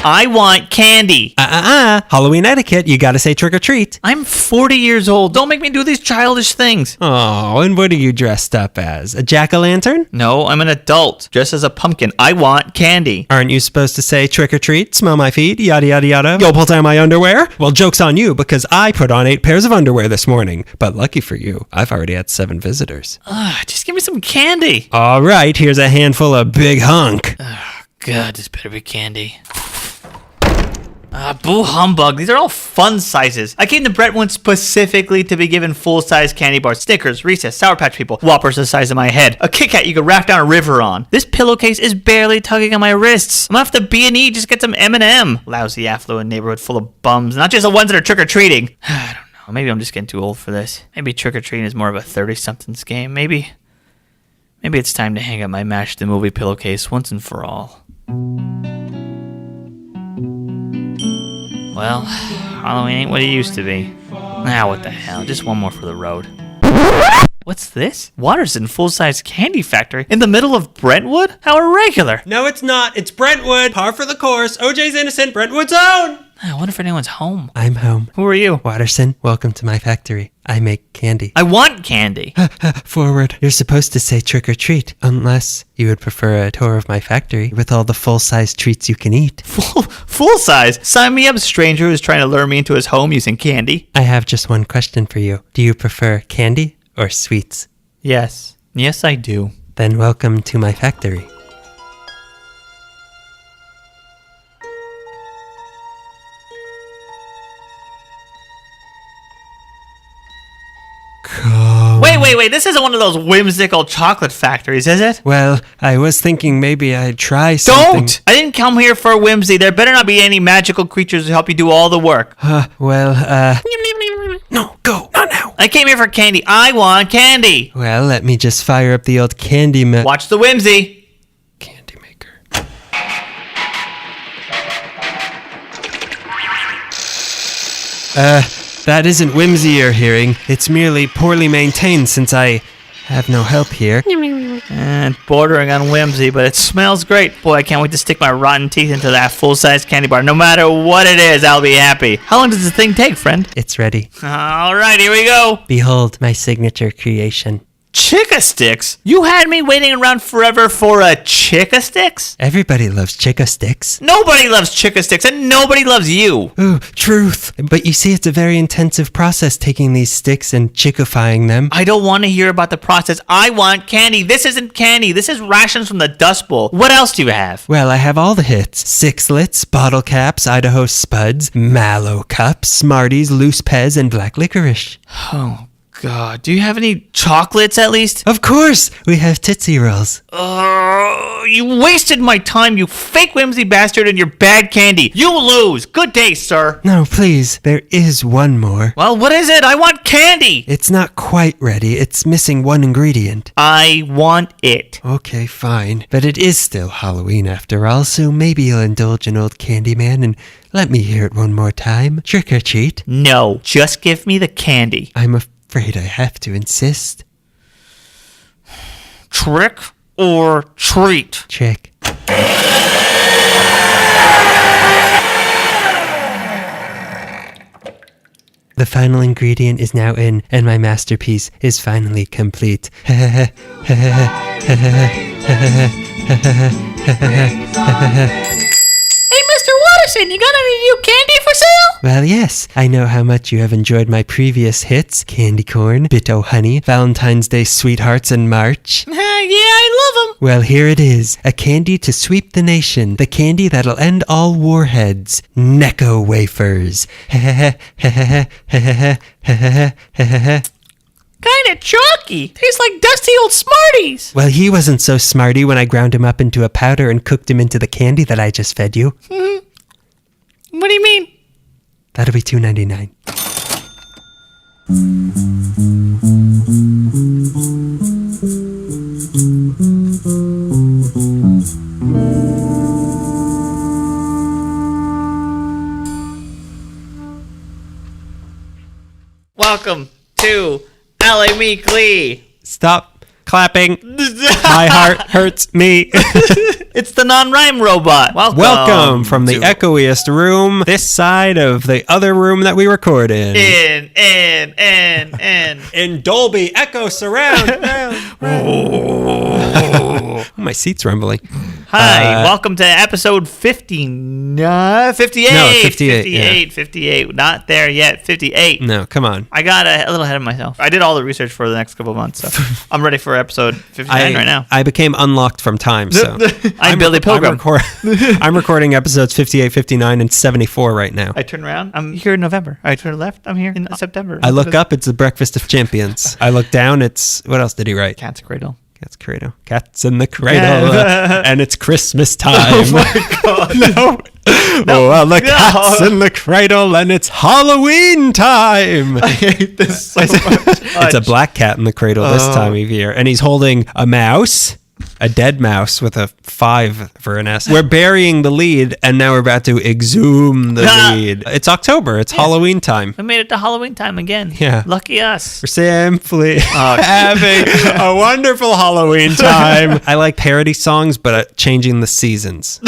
I want candy. Halloween etiquette, you gotta say trick or treat. I'm 40 years old. Don't make me do these childish things. Oh, and what are you dressed up as? A jack-o'-lantern? No, I'm an adult, dressed as a pumpkin. I want candy. Aren't you supposed to say trick or treat, smell my feet, yada yada yada? Yo, pull down my underwear? Well, joke's on you because I put on 8 pairs of underwear this morning. But lucky for you, I've already had 7 visitors. Just give me some candy. All right, here's a handful of big hunk. God, this better be candy. Boo humbug. These are all fun sizes. I came to Brentwood specifically to be given full-size candy bars, Snickers, Reese's, Sour Patch People, Whoppers the size of my head, a Kit Kat you could raft down a river on. This pillowcase is barely tugging on my wrists. I'm gonna have to B&E just get some M&M. Lousy affluent neighborhood full of bums, not just the ones that are trick-or-treating. I don't know. Maybe I'm just getting too old for this. Maybe trick-or-treating is more of a 30-somethings game. Maybe it's time to hang up my Mash the Movie pillowcase once and for all. Well, Halloween ain't what it used to be. What the hell, just one more for the road. What's this? Watterson full-size candy factory in the middle of Brentwood? How irregular. No, it's not. It's Brentwood. Par for the course. OJ's innocent. Brentwood's own. I wonder if anyone's home. I'm home. Who are you? Watterson, welcome to my factory. I make candy. I want candy. Forward. You're supposed to say trick or treat, unless you would prefer a tour of my factory with all the full-size treats you can eat. Full size? Sign me up, stranger who's trying to lure me into his home using candy. I have just one question for you. Do you prefer candy or sweets? Yes. Yes, I do. Then welcome to my factory. Wait, this isn't one of those whimsical chocolate factories, is it? Well, I was thinking maybe I'd try something. Don't! I didn't come here for whimsy. There better not be any magical creatures to help you do all the work. No, go, not now. I came here for candy. I want candy. Well, let me just fire up the old candy Watch the whimsy. Candy maker. That isn't whimsy you're hearing. It's merely poorly maintained since I have no help here. And bordering on whimsy, but it smells great. Boy, I can't wait to stick my rotten teeth into that full-size candy bar. No matter what it is, I'll be happy. How long does the thing take, friend? It's ready. All right, here we go. Behold my signature creation. Chicka Sticks? You had me waiting around forever for a Chicka Sticks? Everybody loves Chicka Sticks. Nobody loves Chicka Sticks, and nobody loves you. Ooh, truth. But you see, it's a very intensive process taking these sticks and chickifying them. I don't want to hear about the process. I want candy. This isn't candy. This is rations from the Dust Bowl. What else do you have? Well, I have all the hits. Sixlets, bottle caps, Idaho Spuds, Mallow Cups, Smarties, Loose Pez, and Black Licorice. Oh, God. Do you have any chocolates at least? Of course. We have Tootsie Rolls. You wasted my time, you fake whimsy bastard, and your bad candy. You lose. Good day, sir. No, please. There is one more. Well, what is it? I want candy. It's not quite ready. It's missing one ingredient. I want it. Okay, fine. But it is still Halloween after all, so maybe you'll indulge an old candy man and let me hear it one more time. Trick or treat? No, just give me the candy. I'm afraid I have to insist. Trick or treat? Trick. The final ingredient is now in, and my masterpiece is finally complete. Hey, Mr. Watterson, you got any new candy for sale? Well, yes. I know how much you have enjoyed my previous hits. Candy Corn, Bit-O Honey, Valentine's Day Sweethearts, and March. Yeah, I love them. Well, here it is. A candy to sweep the nation. The candy that'll end all warheads. Necco wafers. Kinda chalky. Tastes like dusty old Smarties. Well, he wasn't so smarty when I ground him up into a powder and cooked him into the candy that I just fed you. What do you mean? That'll be $2.99. Welcome to LA Meek Lee. Stop clapping. My heart hurts me. It's the non-rhyme robot. Welcome from the echoiest room this side of the other room that we record in. In Dolby Echo Surround. My seat's rumbling. Hi, welcome to episode 58. No, 58. 58. Not there yet. 58. No, come on. I got a little ahead of myself. I did all the research for the next couple of months, so I'm ready for episode 59 right now. I became unlocked from time, so I'm Billy Pilgrim. I'm recording episodes 58, 59, and 74 right now. I turn around. I'm here in November. I turn left. I'm here in September. I look up. It's the Breakfast of Champions. I look down. It's what else did he write? Cat's Cradle. Cat's Cradle. Cats in the Cradle. And it's Christmas time. Oh my God. No. Well, the cat's in the cradle and it's Halloween time. I hate this so much. It's a black cat in the cradle this time of year. And he's holding a mouse. A dead mouse with a 5 for an S. We're burying the lead, and now we're about to exhume the lead. It's October. It's Halloween time. We made it to Halloween time again. Yeah. Lucky us. We're simply having a wonderful Halloween time. I like parody songs, but changing the seasons.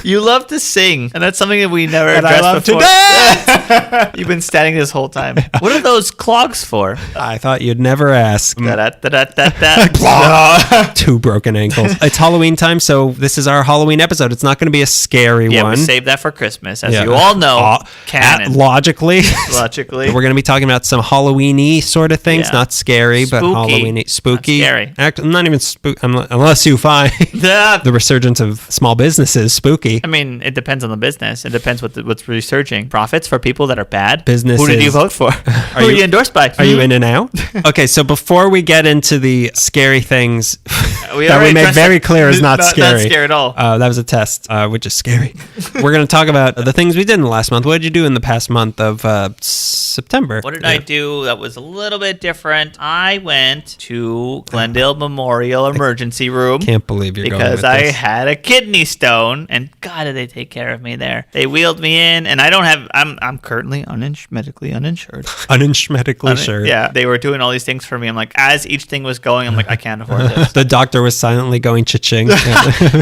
You love to sing, and that's something that we never And I love before. to dance. You've been standing this whole time. What are those clogs for? I thought you'd never ask. Da-da-da-da-da. Two broken ankles. It's Halloween time, so this is our Halloween episode. It's not going to be a scary Yeah, one. we saved that for Christmas, as you all know. Canon. Logically. Logically. We're going to be talking about some Halloween-y sort of things. Yeah. Not scary, but Spooky. Halloween-y. Spooky. Not scary. I'm not even spooky, unless you find the resurgence of small businesses spooky. I mean, it depends on the business. It depends what's researching. Profits for people that are bad. Businesses. Who did you vote for? Who are you endorsed by? Are you in and out? Okay, so before we get into the scary things that we already made very clear is not scary. Not scary at all. That was a test, which is scary. We're going to talk about the things we did in the last month. What did you do in the past month of September? What did I do that was a little bit different? I went to Glendale Memorial Emergency Room. Can't believe you're going with because I this. had a kidney stone, and God, did they take care of me there. They wheeled me in, and I'm currently medically uninsured. Medically sure. Yeah, they were doing all these things for me. I'm like, as each thing was going, I'm like, I can't afford this. The doctor was silently going cha-ching.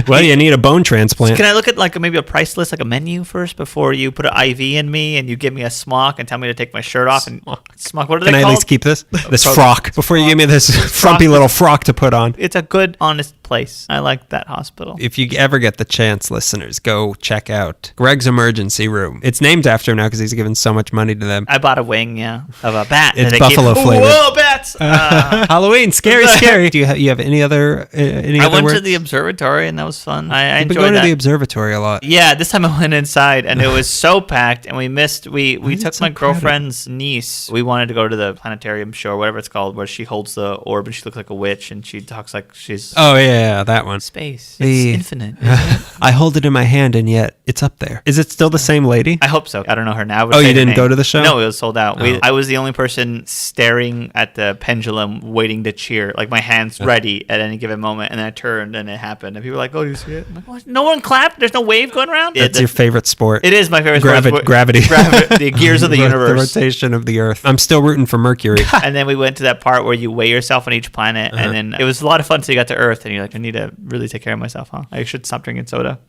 Well, you need a bone transplant. Can I look at like maybe a price list, like a menu first before you put an IV in me and you give me a smock and tell me to take my shirt off and smock? What are they Can I called? at least keep this frock before you give me this frumpy little frock to put on? It's a good, honest place. I like that hospital. If you ever get the chance, listeners, go check out Greg's Emergency Room. It's named after him now because he's given so much money to them. I bought a wing, of a bat. It's and they buffalo flavored. Whoa, bats! Halloween, scary. Do you have any other I went words? to the observatory and that was fun. I You've been enjoyed going that. to the observatory a lot. Yeah, this time I went inside and it was so packed, and we is it took so my crowded? girlfriend's niece. We wanted to go to the planetarium show, whatever it's called, where she holds the orb and she looks like a witch and she talks like she's Oh yeah, that one. space. The- It's infinite. Isn't it? I hold it in my hand and yet it's up there. Is it still the same lady? I hope so. I don't know her now. Oh, you didn't go to the show? No, it was sold out. Oh. I was the only person staring at the pendulum, waiting to cheer. Like my hands ready at any given moment, and then I turned and it happened. And people were like, "Oh, do you see it?" I'm like, "What? No one clapped. There's no wave going around." That's your favorite sport. It is my favorite sport. Gravity. The gears of the The universe. rotation of the Earth. I'm still rooting for Mercury. And then we went to that part where you weigh yourself on each planet, and then it was a lot of fun. So you got to Earth, and you're like, I need to really take care of myself, huh? I should stop drinking soda.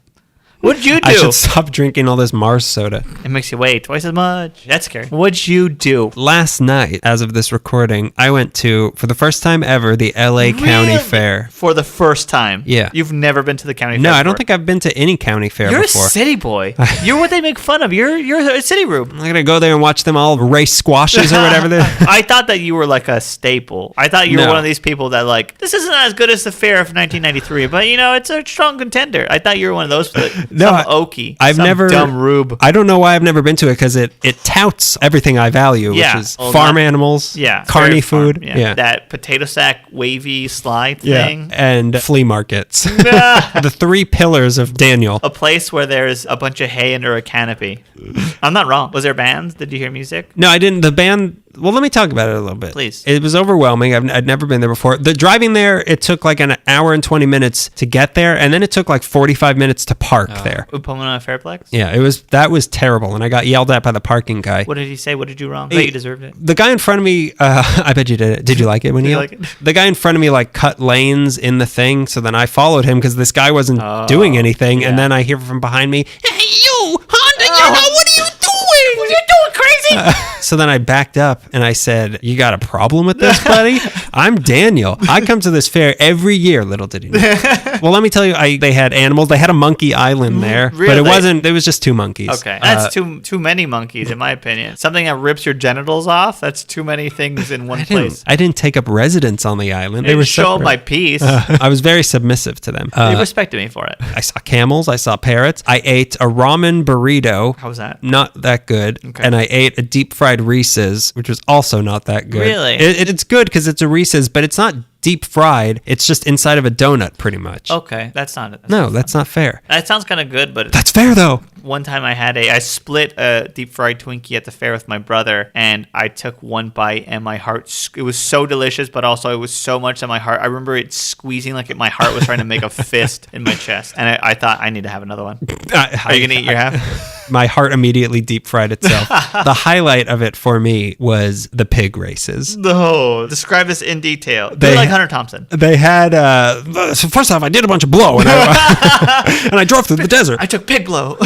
What'd you do? I should stop drinking all this Mars soda. It makes you weigh twice as much. That's scary. What'd you do? Last night, as of this recording, I went to, for the first time ever, the LA County Fair. For the first time. Yeah. You've never been to the county fair. No, I don't before. think I've been to any county fair You're before. a city boy. You're what they make fun of. You're a city room. I'm going to go there and watch them all race squashes or whatever. I thought that you were like a staple. I thought you were No. one of these people that like, this isn't as good as the fair of 1993, but it's a strong contender. I thought you were one of those. No, some Okie. I've some never dumb rube. I don't know why I've never been to it because it touts everything I value, Yeah. which is Well, farm not- animals, Yeah. carny very farm, food, yeah. That potato sack wavy slide Yeah, thing. and flea markets. The three pillars of Daniel. A place where there's a bunch of hay under a canopy. I'm not wrong. Was there bands? Did you hear music? No, I didn't. The band Well, let me talk about it a little bit. Please. It was overwhelming. I'd never been there before. The driving there, it took like an hour and 20 minutes to get there, and then it took like 45 minutes to park there. Upomona Fairplex? Yeah, that was terrible, and I got yelled at by the parking guy. What did he say? What did you wrong? I bet you deserved it. The guy in front of me, I bet you did it. Did you like it when Did you like it? The guy in front of me like cut lanes in the thing, so then I followed him because this guy wasn't doing anything, and then I hear from behind me, "Hey, you, Honda, what are you doing? What are you doing, crazy?" So then I backed up and I said, "You got a problem with this, buddy? I'm Daniel. I come to this fair every year." Little did he know. Well, let me tell you, they had animals. They had a monkey island there, but it wasn't. It was just 2 monkeys. Okay, that's too many monkeys, in my opinion. Something that rips your genitals off. That's too many things in one place. I didn't take up residence on the island. They were show separate. my piece. I was very submissive to them. They respected me for it. I saw camels. I saw parrots. I ate a ramen burrito. How was that? Not that good. Okay. And I ate a deep fried Reese's, which was also not that good. Really? It's good because it's a Reese's, but it's not deep fried. It's just inside of a donut, pretty much. Okay, that's not it. That's not fair. That sounds kind of good, but That's fair though. one time I split a deep fried Twinkie at the fair with my brother, and I took one bite, and my heart, it was so delicious, but also it was so much that my heart, I remember it squeezing like my heart was trying to make a fist in my chest, and I thought I need to have another one. Are you gonna eat your half? My heart immediately deep fried itself. The highlight of it for me was the pig races. No, describe this in detail. They're like Hunter Thompson. They had, so first off, I did a bunch of blow, and I drove through the desert. I took pig blow.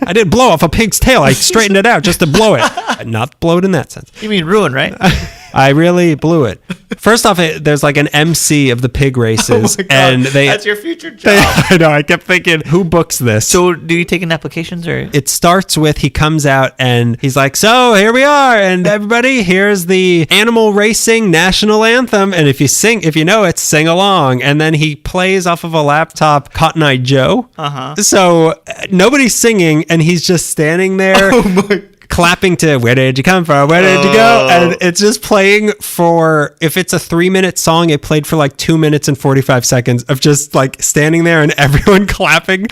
I did blow off a pig's tail. I straightened it out just to blow it. Not blow it in that sense. You mean ruin, right? I really blew it. First off, there's like an MC of the pig races, and that's your future job. I know. I kept thinking, who books this? So, do you take in applications or? It starts with he comes out and he's like, "So here we are, and everybody, here's the animal racing national anthem, and if you know it, sing along." And then he plays off of a laptop, Cotton Eye Joe. So nobody's singing, and he's just standing there. Oh my. Clapping to "Where did you come from? Where did you go?" And it's just playing for, if it's a 3-minute song, it played for like 2 minutes and 45 seconds of just like standing there and everyone clapping.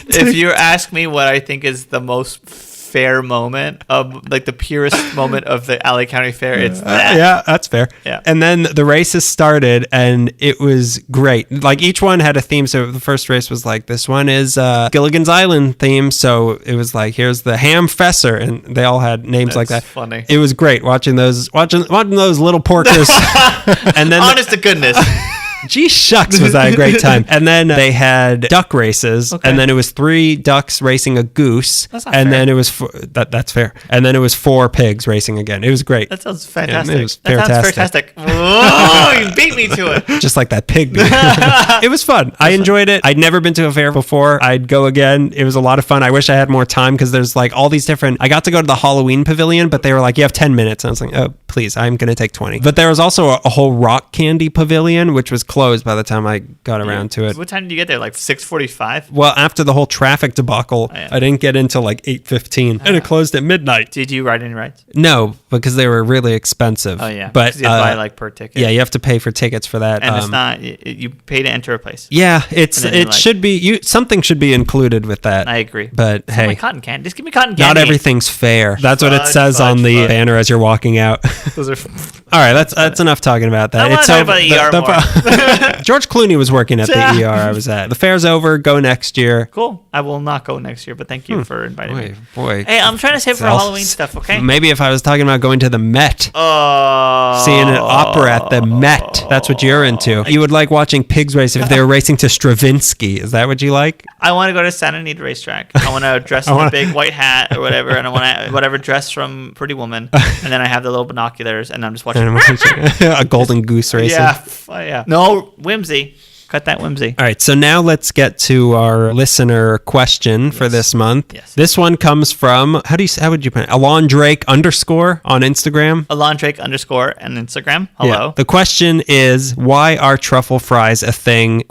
If you ask me what I think is the most fair moment of like the purest moment of the LA County Fair, it's that. Yeah, that's fair. Yeah. And then the races started and it was great. Like each one had a theme. So the first race was like, this one is Gilligan's Island theme. So it was like, here's the Ham Fesser, and they all had names like that. Funny. It was great watching those little porkers. And then honest to goodness. Gee shucks, was that a great time. And then they had duck races, and then it was 3 ducks racing a goose. That's not and fair. then it was that's fair. And then it was 4 pigs racing again. It was great. That sounds fantastic. It was That sounds fantastic. Whoa, you beat me to it. Just like that pig. It was fun. I enjoyed it. I'd never been to a fair before. I'd go again. It was a lot of fun. I wish I had more time because there's like all these different. I got to go to the Halloween pavilion, but they were like, you have 10 minutes. And I was like, oh, please, I'm going to take 20. But there was also a whole rock candy pavilion, which was closed by the time I got around to it. What time did you get there? Like 6:45? Well, after the whole traffic debacle, yeah. I didn't get until like 8:15, and it closed at midnight. Did you ride any rides? No, because they were really expensive. Oh yeah, but you have to buy like per ticket. Yeah, you have to pay for tickets for that. And it's not you pay to enter a place. Yeah, should be something should be included with that. I agree. But It's hey, like cotton candy. Just give me cotton candy. not everything's fair. That's what it says on the banner as you're walking out. Those are. All right, that's enough talking about that. I want to talk about the ER more. George Clooney was working at the ER I was at. The fair's over. Go next year. Cool. I will not go next year, but thank you for inviting me. Boy. Hey, I'm trying to save for Halloween stuff, okay? Maybe if I was talking about going to the Met. Seeing an opera at the Met. That's what you're into. You would like watching pigs race if they were racing to Stravinsky. Is that what you like? I want to go to Santa Anita racetrack. I want to dress in a big white hat or whatever, and I want to whatever dress from Pretty Woman, and then I have the little binoculars, and I'm just watching a golden goose racing. Yeah. No whimsy. Cut that whimsy. All right, so now let's get to our listener question for this month. Yes. This one comes from, how would you put it? Alon Drake _ on Instagram. Alon Drake _ on Instagram. Hello. Yeah. The question is, why are truffle fries a thing? ?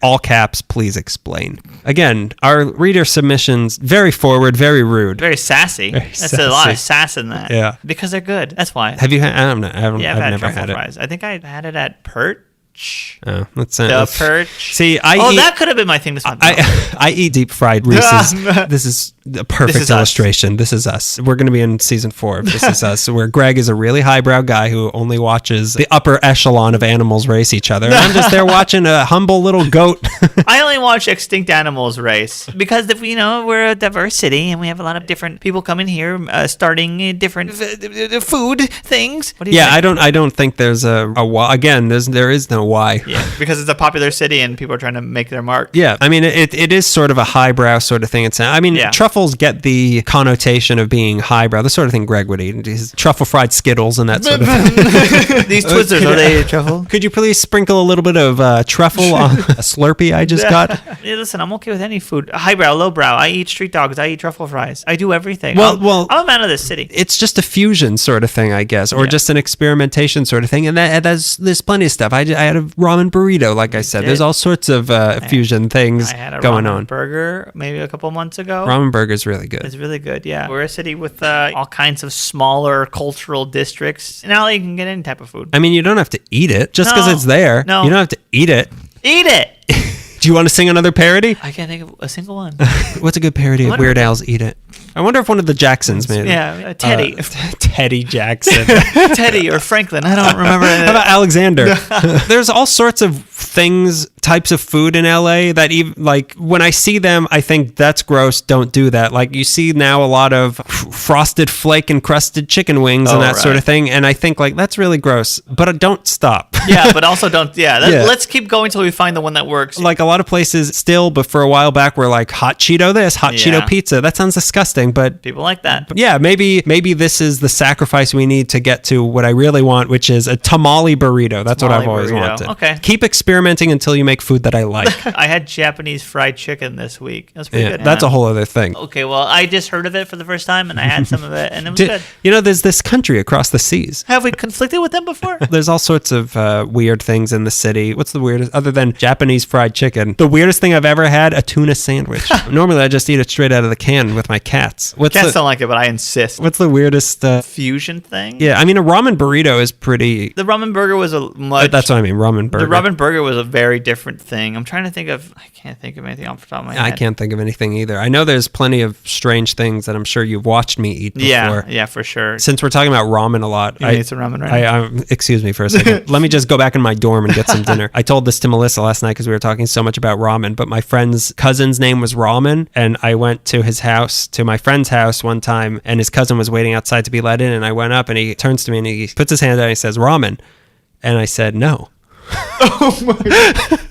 All caps, please explain. Again, our reader submissions, very forward, very rude. Very sassy. That's a lot of sass in that. Yeah. Because they're good. That's why. Have you had, I've never truffle had it. fries. I think I had it at Perch. Oh, Perch. See, that could have been my thing this month. I eat deep fried Reese's. This is The perfect This is us. illustration. This is us. We're going to be in season 4 of This Is Us, where Greg is a really highbrow guy who only watches the upper echelon of animals race each other. And I'm just there watching a humble little goat. I only watch extinct animals race because we're a diverse city and we have a lot of different people coming here, starting different food things. What do you think? I don't think there's a why. Again, there is no why. Yeah, because it's a popular city and people are trying to make their mark. Yeah, I mean, it is sort of a highbrow sort of thing. Truffles get the connotation of being highbrow, the sort of thing Greg would eat. His truffle fried Skittles and that sort of thing. These Twizzlers, are they truffle? Could you please sprinkle a little bit of truffle on a Slurpee I just got? Yeah, listen, I'm okay with any food. Highbrow, lowbrow. I eat street dogs. I eat truffle fries. I do everything. Well, I'm a man of this city. It's just a fusion sort of thing, I guess, or just an experimentation sort of thing. And there's plenty of stuff. I had a ramen burrito, like I said. There's all sorts of fusion things going ramen on. Burger maybe a couple months ago. Ramen burger is really good. It's really good, yeah. We're a city with all kinds of smaller cultural districts. In LA, you can get any type of food. I mean, you don't have to eat it just because it's there. No. You don't have to eat it. Eat it! Do you want to sing another parody? I can't think of a single one. What's a good parody of Weird Al's Eat It? I wonder if one of the Jacksons made it. Yeah, Teddy. Teddy Jackson. Teddy or Franklin. I don't remember. How about Alexander? There's all sorts of things, types of food in LA that even like when I see them, I think that's gross. Don't do that. Like you see now a lot of frosted flake encrusted chicken wings and that sort of thing. And I think like that's really gross, but don't stop. Yeah, but also don't. Yeah, let's keep going until we find the one that works. Like a lot of places still, but for a while back, we're like hot Cheeto this, hot Cheeto pizza. That sounds disgusting, but people like that. But yeah, maybe this is the sacrifice we need to get to what I really want, which is a tamale burrito. That's what I've always wanted. Okay. Keep experimenting until you make food that I like. I had Japanese fried chicken this week. That's pretty good. That's a whole other thing. Okay, well, I just heard of it for the first time, and I had some of it, and it was good. You know, there's this country across the seas. Have we conflicted with them before? There's all sorts of weird things in the city. What's the weirdest, other than Japanese fried chicken? The weirdest thing I've ever had, a tuna sandwich. Normally, I just eat it straight out of the can with my cats. Cats don't like it, but I insist. What's the weirdest fusion thing? Yeah, I mean, a ramen burrito is pretty. The ramen burger was a much. That's what I mean, ramen burger. The ramen burger was a very different thing. I'm trying to think of. I can't think of anything off the top of my head. I can't think of anything either. I know there's plenty of strange things that I'm sure you've watched me eat before. Yeah, for sure. Since we're talking about ramen a lot, I need some ramen right now. Excuse me for a second. Let me just go back in my dorm and get some dinner. I told this to Melissa last night because we were talking so much about ramen, but my friend's cousin's name was Ramen, and I went to his house, to my friend's house one time, and his cousin was waiting outside to be let in, and I went up, and he turns to me, and he puts his hand out, and he says, "Ramen." And I said, "No." Oh my God.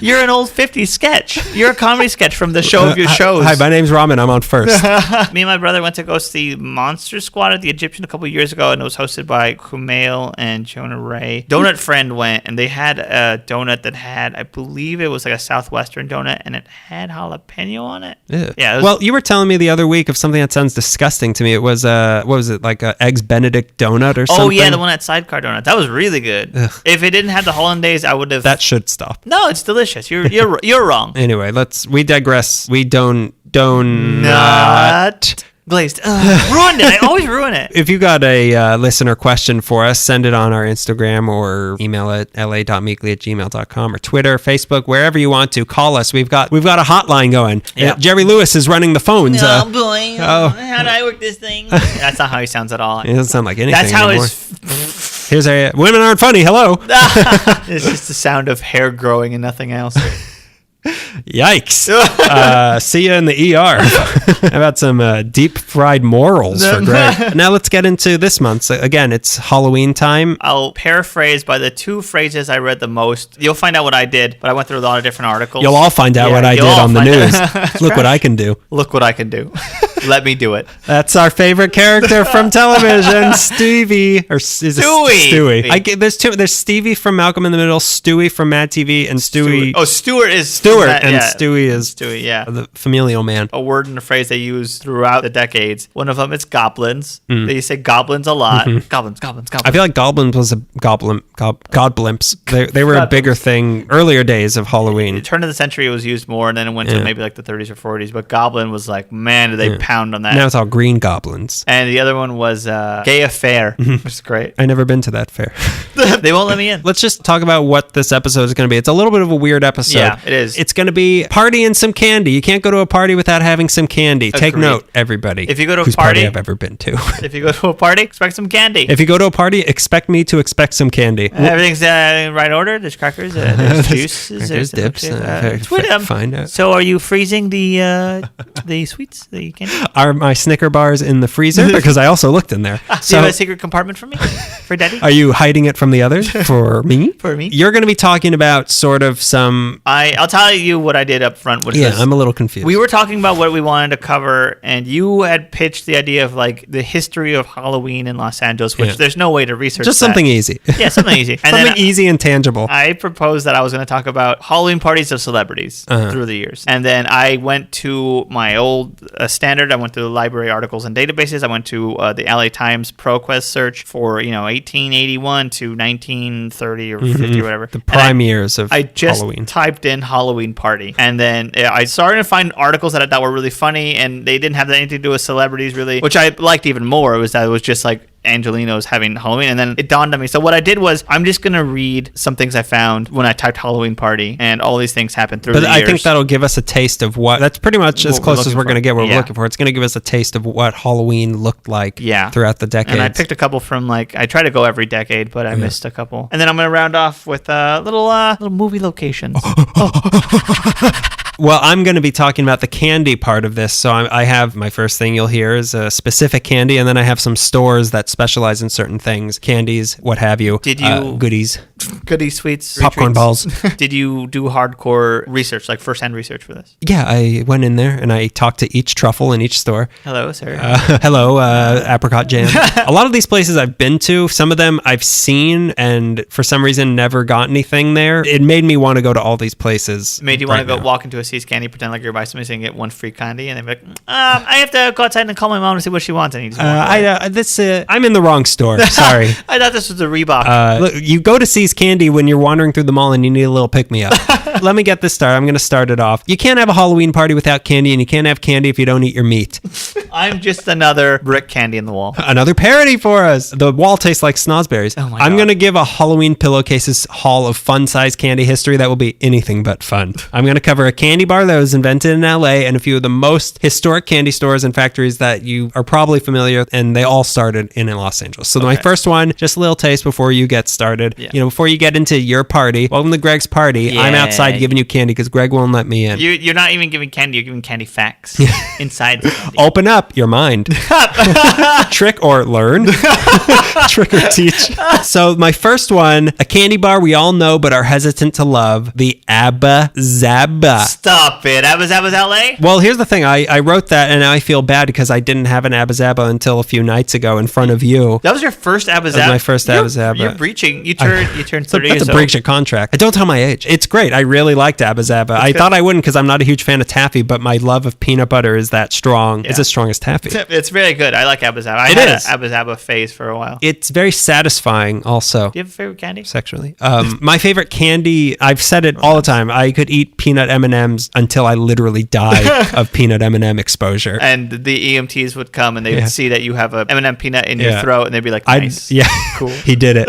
You're an old 50s sketch. You're a comedy sketch from the show of your shows. Hi, my name's Ramen. I'm on first. Me and my brother went to go see Monster Squad at the Egyptian a couple of years ago, and it was hosted by Kumail and Jonah Ray. Donut Friend went, and they had a donut that had, I believe it was like a Southwestern donut, and it had jalapeno on it. Yeah. Well, you were telling me the other week of something that sounds disgusting to me. It was, what was it, like a Eggs Benedict donut or something? Oh, yeah, the one at Sidecar Donut. That was really good. Ugh. If it didn't have the hollandaise, I would have... That should stop. No, it's delicious. You're wrong. Anyway, we digress. We don't not glazed. Ruined it. I always ruin it. If you got a listener question for us, send it on our Instagram or email it la.meekly@gmail.com or Twitter, Facebook, wherever you want to. Call us. We've got a hotline going. Yep. Jerry Lewis is running the phones. Oh boy. How do I work this thing? That's not how he sounds at all. It doesn't sound like anything That's how anymore. Here's women aren't funny. Hello. It's just the sound of hair growing and nothing else. Yikes. See you in the ER. How about some deep fried morals for Greg? Now let's get into this month's. Again, it's Halloween time. I'll paraphrase by the two phrases I read the most. You'll find out what I did, but I went through a lot of different articles. You'll all find out what I did on the news. Look what I can do. Look what I can do. Let me do it. That's our favorite character from television, Stevie. Or is it Stewie. There's two. There's Stevie from Malcolm in the Middle, Stewie from Mad TV, and Stewie. Oh, Stewart is Stewart, and Stewie is yeah, the familial man. A word and a phrase they use throughout the decades. One of them is goblins. They say goblins a lot. Goblins. I feel like goblins was a godblimps. They were a bigger thing earlier days of Halloween. At the turn of the century, it was used more, and then it went to maybe like the 30s or 40s. But goblin was like, man, did they pound on that. Now it's all green goblins. And the other one was Gay Affair, which is great. I never been to that fair. They won't let me in. Let's just talk about what this episode is going to be. It's a little bit of a weird episode. Yeah, it is. It's going to be party and some candy. You can't go to a party without having some candy. Take Agreed. note, everybody. If you go to a whose party I've ever been to. If you go to a party, expect some candy. If you go to a party, expect me to expect some candy. Everything's in right order. There's crackers, there's juices, There's dips. Find out. So, are you freezing the sweets, the candy? Are my Snicker bars in the freezer? Because I also looked in there. Do you have a secret compartment for me, for Daddy? Are you hiding it from the others for me? For me? You're going to be talking about sort of some. I'll tell you what I did up front. Which was, I'm a little confused. We were talking about what we wanted to cover, and you had pitched the idea of like the history of Halloween in Los Angeles, which there's no way to research. Just something easy. Yeah, something easy. And something easy and tangible. I proposed that I was going to talk about Halloween parties of celebrities through the years. And then I went to my old standard. I went to the library articles and databases. I went to the LA Times ProQuest search for, 1881 to 1930 or 50 or whatever. The prime years of I just Halloween. typed in Halloween party. And then I started to find articles that I thought were really funny, and they didn't have anything to do with celebrities really, which I liked even more. It was just like Angelinos having Halloween, and then it dawned on me. So what I did was I'm just gonna read some things I found when I typed Halloween party, and all these things happened through the years. I think that'll give us a taste of what. That's pretty much as close as we're gonna get what we're looking for. It's gonna give us a taste of what Halloween looked like throughout the decades. And I picked a couple from I try to go every decade, but I missed a couple. And then I'm gonna round off with little movie locations. Well, I'm going to be talking about the candy part of this. So I have my first thing you'll hear is a specific candy, and then I have some stores that specialize in certain things, candies, what have you. Did you goodies, sweets, popcorn balls? Did you do hardcore research, like firsthand research for this? Yeah, I went in there and I talked to each truffle in each store. Hello, sir. Hello, apricot jam. A lot of these places I've been to, some of them I've seen, and for some reason never got anything there. It made me want to go to all these places. It made you want to go walk into a See's Candy, pretend like you're by somebody saying get one free candy, and they'd be like, I have to go outside and call my mom to see what she wants. And you just I'm in the wrong store. Sorry. I thought this was a Reebok. Look, you go to See's Candy when you're wandering through the mall and you need a little pick-me-up. Let me get this started. I'm going to start it off. You can't have a Halloween party without candy, and you can't have candy if you don't eat your meat. I'm just another brick candy in the wall. Another parody for us. The wall tastes like snozberries. Oh my I'm God. going to give a Halloween pillowcases haul of fun-sized candy history that will be anything but fun. I'm going to cover a candy bar that was invented in LA and a few of the most historic candy stores and factories that you are probably familiar with, and they all started in Los Angeles. So my first one, just a little taste before you get started. Yeah. Before you get into your party, welcome to Greg's party. Yeah. I'm outside giving you candy because Greg won't let me in. You're not even giving candy, you're giving candy facts inside the candy. Open up your mind. Trick or learn. Trick or teach. So my first one, a candy bar we all know but are hesitant to love, the Abba Zaba. Stop it. Abba Zaba's LA? Well, here's the thing. I wrote that and now I feel bad because I didn't have an Abba Zaba until a few nights ago in front of you. That was your first Abba Zaba? That was my first Abba Zaba. You're breaching. You turned 30 That's a breach of contract. Don't tell my age. It's great. I really liked Abba Zaba. I thought I wouldn't because I'm not a huge fan of taffy, but my love of peanut butter is that strong. Yeah. It's as strong as taffy. It's very good. I like Abba Zaba. I had an Abba Zaba phase for a while. It's very satisfying also. Do you have a favorite candy? Sexually. My favorite candy, I've said it all the time. I could eat peanut M&Ms until I literally die of peanut M&M exposure. And the EMTs would come and they would see that you have a M&M peanut in your throat and they'd be like, nice. Cool. He did it.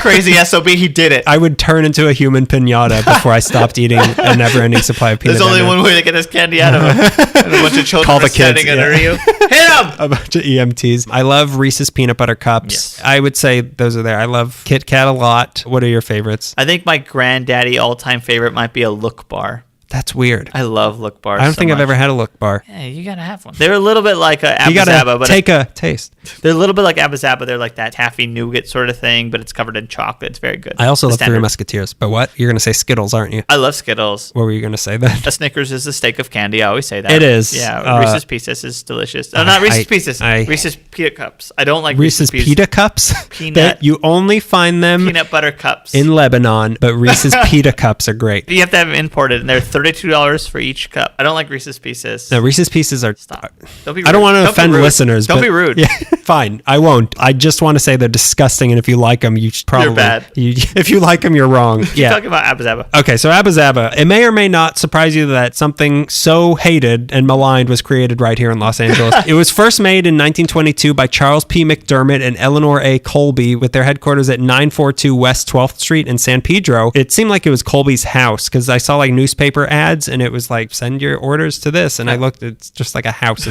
Crazy SOB, he did it. I would turn into a human piñata before I stopped eating a never-ending supply of peanut There's only one way to get this candy out of him. And a bunch of children are standing under you. Hit him! A bunch of EMTs. I love Reese's peanut butter cups. Yes. I would say those are there. I love Kit Kat a lot. What are your favorites? I think my granddaddy all-time favorite might be a Look bar. That's weird. I love Look bars. I don't think I've ever had a Look bar. Yeah, you gotta have one. They're a little bit like a Abba Zaba, but you gotta take a taste. They're a little bit like Abba Zaba. They're like that taffy nougat sort of thing, but it's covered in chocolate. It's very good. I also love Three Musketeers. But what? You're gonna say Skittles, aren't you? I love Skittles. What were you gonna say then? A Snickers is the steak of candy. I always say that. It is. Yeah. Reese's Pieces is delicious. No, not Reese's Pieces. Reese's Pita Cups. I don't like Reese's Pita Cups. Peanut. You only find them peanut butter cups in Lebanon, but Reese's Pita Cups are great. You have to have them imported, and they're $30 $32 for each cup. I don't like Reese's Pieces. No, Reese's Pieces are... Stop. Don't be rude. I don't want to Don't be offend rude. listeners. Don't but- be rude. Yeah, fine. I won't. I just want to say they're disgusting, and if you like them, you should probably... You're bad. If you like them, you're wrong. Keep talking about Abba Zaba. Okay, so Abba Zaba. It may or may not surprise you that something so hated and maligned was created right here in Los Angeles. It was first made in 1922 by Charles P. McDermott and Eleanor A. Colby with their headquarters at 942 West 12th Street in San Pedro. It seemed like it was Colby's house because I saw like newspaper ads and it was like, send your orders to this. And I looked, it's just like a house.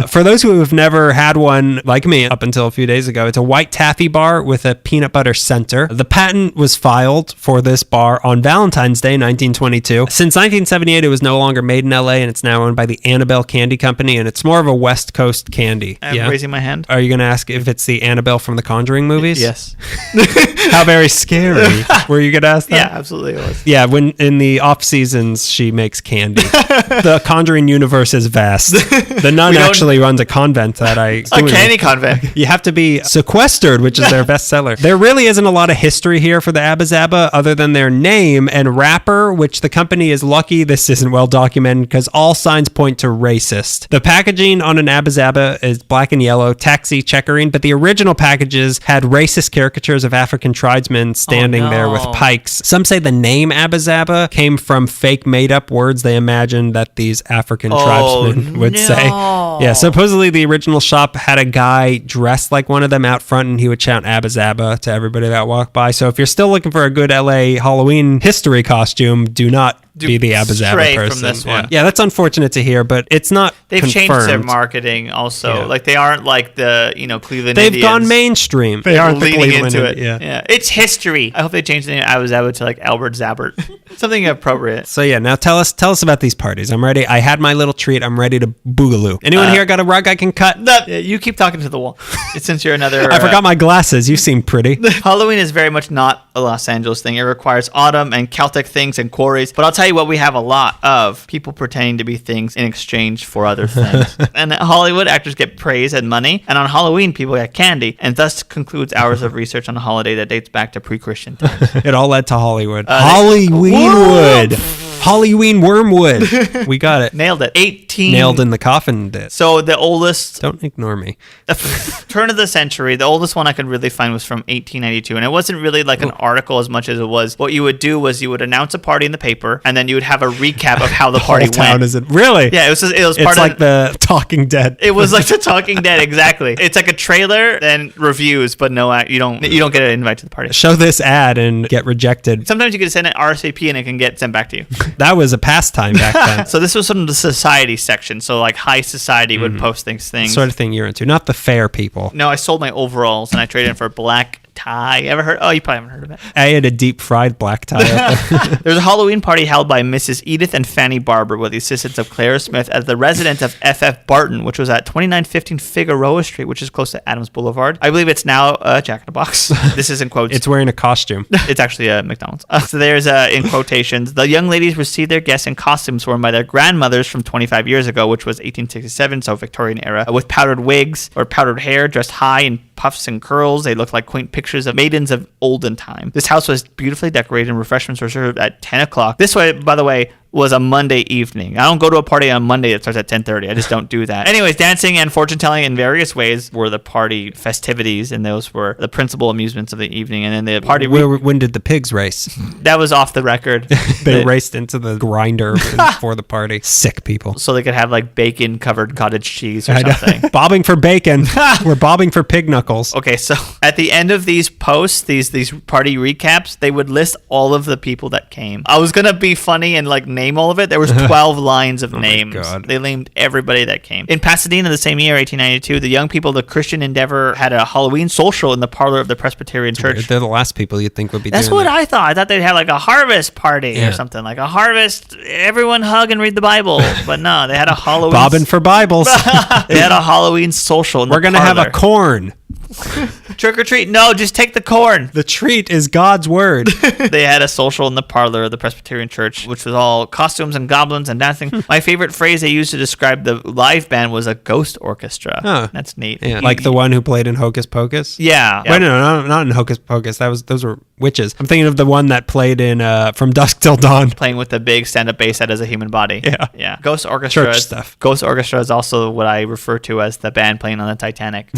For those who have never had one like me up until a few days ago, it's a white taffy bar with a peanut butter center. The patent was filed for this bar on Valentine's Day, 1922. Since 1978, it was no longer made in LA and it's now owned by the Annabelle Candy Company, and it's more of a West Coast candy. I'm raising my hand. Are you going to ask if it's the Annabelle from the Conjuring movies? Yes. How very scary. Were you going to ask that? Yeah, absolutely it was. Yeah, when in the off seasons she makes candy. The Conjuring universe is vast. The nun actually runs a convent that A candy convent. You have to be sequestered, which is their bestseller. There really isn't a lot of history here for the Abba Zaba other than their name and wrapper, which the company is lucky this isn't well documented because all signs point to racist. The packaging on an Abba Zaba is black and yellow, taxi checkering, but the original packages had racist caricatures of African tribesmen standing there with pikes. Some say the name Abba Zaba came from fake made-up words they imagined that these African tribesmen would say. Yeah, supposedly the original shop had a guy dressed like one of them out front and he would shout Abba Zaba to everybody that walked by. So if you're still looking for a good LA Halloween history costume, do not be the Abba Zaba person. From this one. Yeah, that's unfortunate to hear, but it's not They've confirmed. changed their marketing also. Yeah. Like they aren't like the, Cleveland They've Indians. gone mainstream. They aren't the leaning Cleveland into it. Yeah. It's history. I hope they change the name of Abba Zaba to like Albert Zabert. Something appropriate. So yeah, now tell us about these parties. I'm ready. I had my little treat. I'm ready to boogaloo. Anyone here got a rug I can cut? No, you keep talking to the wall. Since you're another... I forgot my glasses. You seem pretty. Halloween is very much not a Los Angeles thing. It requires autumn and Celtic things and quarries. But I'll tell you what, we have a lot of people pretending to be things in exchange for other things. And Hollywood actors get praise and money. And on Halloween, people get candy. And thus concludes hours of research on a holiday that dates back to pre-Christian times. It all led to Hollywood. Hollyweenwood. Hollyween Wormwood. We got it. Nailed it. 18. Nailed in the coffin. Did. So the oldest... Don't ignore me. turn of the century, the oldest one I could really find was from 1892. And it wasn't really like an article as much as it was. What you would do was you would announce a party in the paper, and then you would have a recap of how the party Whole town went. is it? Really? Yeah, it was part it's of... like the Talking Dead. It was like the Talking Dead, exactly. It's like a trailer, then reviews, but no, you don't get an invite to the party. Show this ad and get rejected. Sometimes you can send an RSVP and it can get sent back to you. That was a pastime back then. So this was sort of the society section. So like high society would post things. Sort of thing you're into, not the fair people. No, I sold my overalls and I traded in for a black tie. Ever heard? Oh, you probably haven't heard of it. I had a deep fried black tie. There's a Halloween party held by Mrs. Edith and Fanny Barber with the assistance of Clara Smith at the residence of F.F. Barton, which was at 2915 Figueroa Street, which is close to Adams Boulevard. I believe it's now a Jack in the Box. This is in quotes. It's wearing a costume. It's actually a McDonald's. So there's in quotations, the young ladies received their guests in costumes worn by their grandmothers from 25 years ago, which was 1867, so Victorian era, with powdered wigs or powdered hair, dressed high in puffs and curls. They looked like quaint pictures of maidens of olden time. This house was beautifully decorated and refreshments were served at 10 o'clock. This way, by the way, was a Monday evening. I don't go to a party on Monday that starts at 10:30. I just don't do that. Anyways, dancing and fortune telling in various ways were the party festivities, and those were the principal amusements of the evening. And then the party... When did the pigs race? That was off the record. They raced into the grinder before the party. Sick people. So they could have like bacon-covered cottage cheese or something. Bobbing for bacon. We're bobbing for pig knuckles. Okay, so at the end of these posts, these party recaps, they would list all of the people that came. I was going to be funny and like name all of it. There was 12 lines of names. God. They named everybody that came. In Pasadena the same year, 1892, the young people of the Christian Endeavor had a Halloween social in the parlor of the Presbyterian Church. They're the last people you'd think would be That's doing what that. I thought. I thought they'd have like a harvest party or something. Like a harvest, everyone hug and read the Bible. But no, they had a Halloween... Bobbing for Bibles. They had a Halloween social in We're the going to have a parlor. corn. Trick or treat. No, just take the corn. The treat is God's word. They had a social in the parlor of the Presbyterian church, which was all costumes and goblins and dancing. My favorite phrase they used to describe the live band was a ghost orchestra. Huh. That's neat. Yeah, like the one who played in Hocus Pocus? Yeah. Wait, no, not in Hocus Pocus. Those were witches. I'm thinking of the one that played in From Dusk Till Dawn. Playing with the big stand-up bass that is a human body. Yeah. Yeah. Ghost orchestra. Church stuff. Ghost orchestra is also what I refer to as the band playing on the Titanic.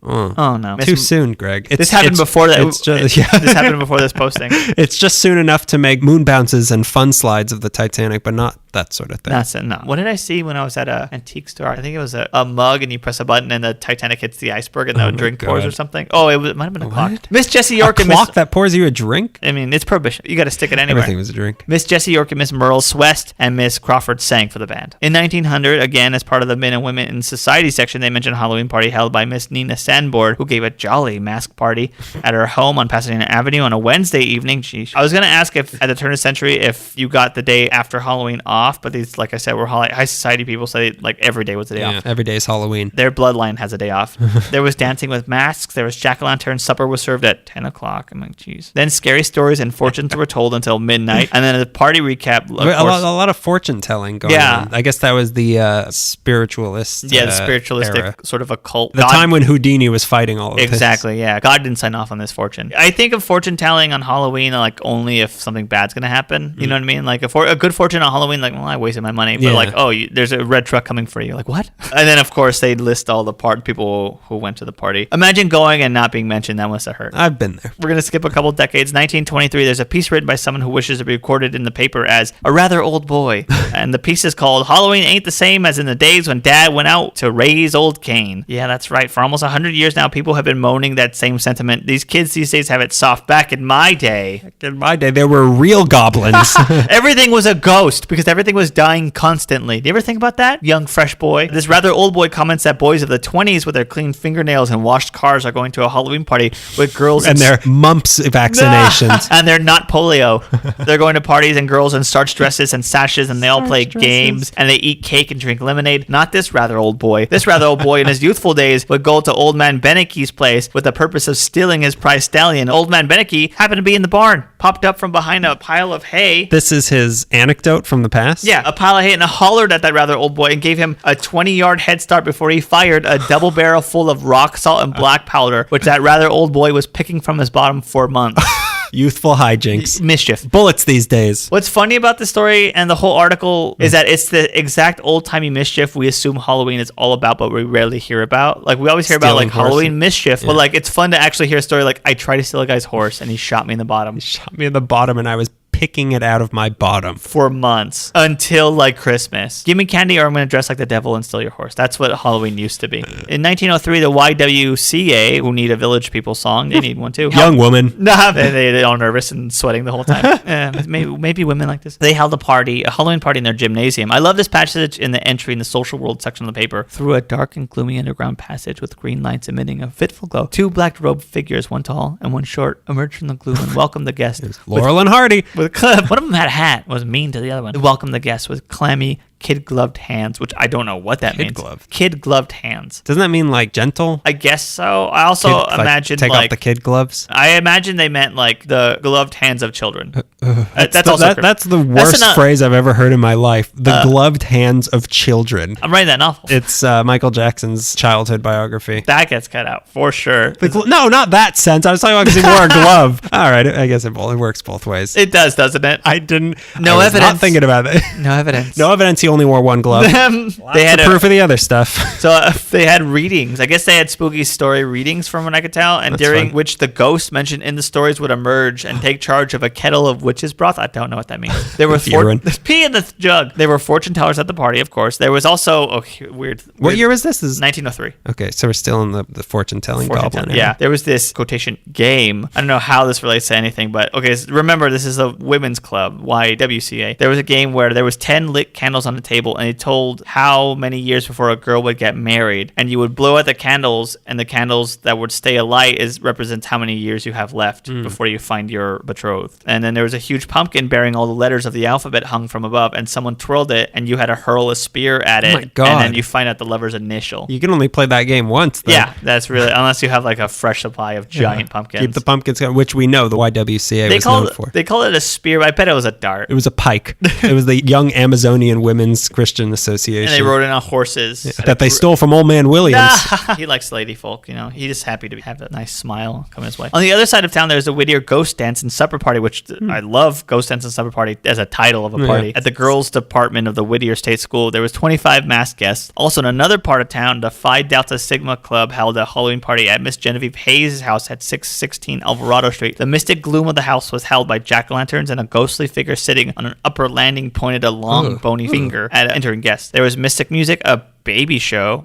Oh no. Too soon, Greg. This happened before that. This happened before this posting. It's just soon enough to make moon bounces and fun slides of the Titanic, but not that sort of thing. That's it. No. What did I see when I was at an antique store? I think it was a mug, and you press a button, and the Titanic hits the iceberg, and the drink pours or something. Oh, it might have been a clock. Miss Jessie York and clock that pours you a drink? I mean, it's prohibition. You got to stick it anywhere. Everything was a drink. Miss Jessie York and Miss Merle Swest and Miss Crawford sang for the band. In 1900, again, as part of the Men and Women in Society section, they mentioned a Halloween party held by Miss Nina Sandborn, who gave a jolly mask party at her home on Pasadena Avenue on a Wednesday evening. I was going to ask if, at the turn of the century, if you got the day after Halloween off, but these, like I said, were high society people, so like every day was a day off. Every day is Halloween. Their bloodline has a day off. There was dancing with masks. There was jack-o'-lantern. Supper was served at 10 o'clock. I'm like, geez. Then scary stories and fortunes were told until midnight. And then the party recap. A lot of fortune telling going on. I guess that was the spiritualist the spiritualistic era. Sort of a cult. The time when Houdini was fighting all of this. Exactly, yeah. God didn't sign off on this fortune. I think of fortune telling on Halloween like only if something bad's going to happen. You know what I mean? Like a good fortune on Halloween, like, well, I wasted my money. But like, oh, there's a red truck coming for you. Like, what? And then, of course, they list all the people who went to the party. Imagine going and not being mentioned. That must have hurt. I've been there. We're going to skip a couple decades. 1923, there's a piece written by someone who wishes to be recorded in the paper as a rather old boy. And the piece is called Halloween Ain't the Same as in the Days When Dad Went Out to Raise Old Cain. Yeah, that's right. For almost 100 years now, people have been moaning that same sentiment. These kids these days have it soft. Back in my day, there were real goblins. Everything was a ghost because everything was dying constantly. Do you ever think about that? Young, fresh boy. This rather old boy comments that boys of the 20s with their clean fingernails and washed cars are going to a Halloween party with girls and their mumps vaccinations. And they're not polio. They're going to parties and girls in starched dresses and sashes, and they all play games and they eat cake and drink lemonade. Not this rather old boy. This rather old boy in his youthful days would go to Old Man Benecke's place with the purpose of stealing his prize stallion. Old Man Benecke happened to be in the barn, popped up from behind a pile of hay. This is his anecdote from the past? Yeah, a pile of hay, and hollered at that rather old boy and gave him a 20-yard head start before he fired a double barrel full of rock salt and black powder, which that rather old boy was picking from his bottom for months. Youthful hijinks. Mischief. Bullets these days. What's funny about the story and the whole article is that it's the exact old-timey mischief we assume Halloween is all about, but we rarely hear about. Like, we always hear about, like, Halloween mischief, but, like, it's fun to actually hear a story like, I tried to steal a guy's horse, and he shot me in the bottom. He shot me in the bottom, and I was picking it out of my bottom for months until like Christmas. Give me candy or I'm going to dress like the devil and steal your horse. That's what Halloween used to be. In 1903, the YWCA, who need a Village People song, they need one too. Young woman. Nah, they're all nervous and sweating the whole time. Maybe women like this. They held a Halloween party in their gymnasium. I love this passage in the entry in the social world section of the paper. Through a dark and gloomy underground passage with green lights emitting a fitful glow, two black-robed figures, one tall and one short, emerged from the gloom and welcomed the guest. Laurel and Hardy. One of them had a hat, was mean to the other one. Welcome the guests with clammy, kid-gloved hands, which I don't know what that means. Kid-gloved hands. Doesn't that mean like gentle? I guess so. I also imagine take off the kid gloves. I imagine they meant like the gloved hands of children. That's the worst phrase I've ever heard in my life. The gloved hands of children. I'm writing that novel. It's Michael Jackson's childhood biography. That gets cut out for sure. No, not that sense. I was talking about because he wore a glove. All right, I guess it works both ways. It does, doesn't it? I didn't. No evidence. Not thinking about it. No evidence. No evidence. He only wore one glove. They had proof of the other stuff. So they had readings. I guess they had spooky story readings from what I could tell, and during which the ghost mentioned in the stories would emerge and take charge of a kettle of witch's broth. I don't know what that means. There were pee in the jug. There were fortune tellers at the party, of course. There was also weird. What year was this? 1903. Okay, so we're still in the fortune telling goblin. Yeah, there was this quotation game. I don't know how this relates to anything, but okay. Remember, this is a women's club, YWCA. There was a game where there was 10 lit candles on the table, and he told how many years before a girl would get married, and you would blow out the candles, and the candles that would stay alight represents how many years you have left before you find your betrothed. And then there was a huge pumpkin bearing all the letters of the alphabet hung from above, and someone twirled it, and you had to hurl a spear at it. Oh my God. And then you find out the lover's initial. You can only play that game once, though. Yeah, that's really, unless you have like a fresh supply of giant pumpkins. Keep the pumpkins going, which we know the YWCA was known for. They call it a spear, but I bet it was a dart. It was a pike. It was the Young Amazonian Women's Christian Association. And they rode in on horses. That they stole from Old Man Williams. He likes lady folk, you know. He's just happy to have a nice smile come his way. On the other side of town, there's a Whittier Ghost Dance and Supper Party, which I love Ghost Dance and Supper Party as a title of a party. At the girls' department of the Whittier State School, there was 25 masked guests. Also, in another part of town, the Phi Delta Sigma Club held a Halloween party at Miss Genevieve Hayes' house at 616 Alvarado Street. The mystic gloom of the house was held by jack-o'-lanterns and a ghostly figure sitting on an upper landing pointed a long, bony finger at entering guests. There was mystic music, a baby show.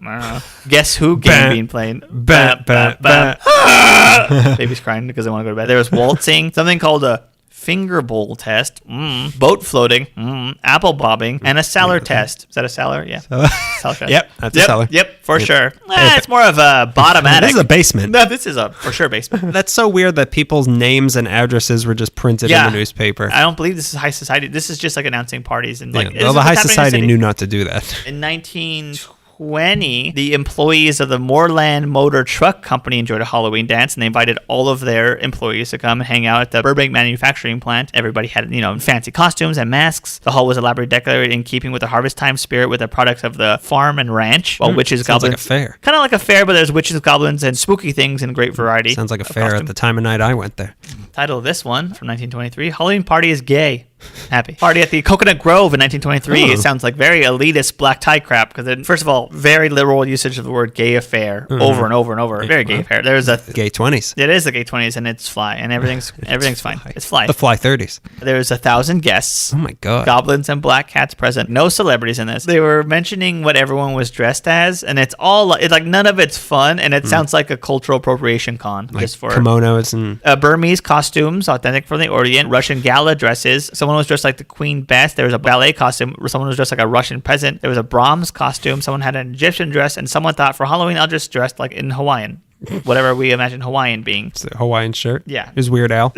Guess Who game being played. Baby's crying because they want to go to bed. There was waltzing, something called a finger bowl test, boat floating, apple bobbing, and a cellar test. Is that a cellar? Yeah. Cellar test. Yep, that's a cellar. Yep, for sure. It's more of a bottom attic. This is a basement. No, this is a for sure basement. That's so weird that people's names and addresses were just printed in the newspaper. I don't believe this is high society. This is just like announcing parties and like. Well, the high society knew not to do that. In 1920, the employees of the Moorland Motor Truck Company enjoyed a Halloween dance, and they invited all of their employees to come and hang out at the Burbank manufacturing plant. Everybody had, fancy costumes and masks. The hall was elaborately decorated in keeping with the harvest time spirit with the products of the farm and ranch, while witches, sounds goblins... like a fair. Kind of like a fair, but there's witches, goblins, and spooky things in great variety. Sounds like a fair at the time of night I went there. Title of this one, from 1923, Halloween Party is Gay. Happy. Party at the Coconut Grove in 1923. It sounds like very elitist black tie crap because, first of all, very literal usage of the word gay affair over and over and over. Very gay affair. There's a gay 20s. It is the gay 20s, and it's fly, and everything's fine. It's fly. The fly 30s. There's 1,000 guests. Oh my God. Goblins and black cats present. No celebrities in this. They were mentioning what everyone was dressed as, and it's like none of it's fun, and it sounds like a cultural appropriation con. Like just for kimonos and Burmese costumes, authentic from the Orient. Russian gala dresses. Someone was dressed like the Queen Bess. There was a ballet costume where someone was dressed like a Russian peasant. There was a Brahms costume. Someone had an Egyptian dress, and someone thought for Halloween I'll just dress like in Hawaiian. Whatever we imagine Hawaiian being. It's a Hawaiian shirt. Yeah. It was Weird Al.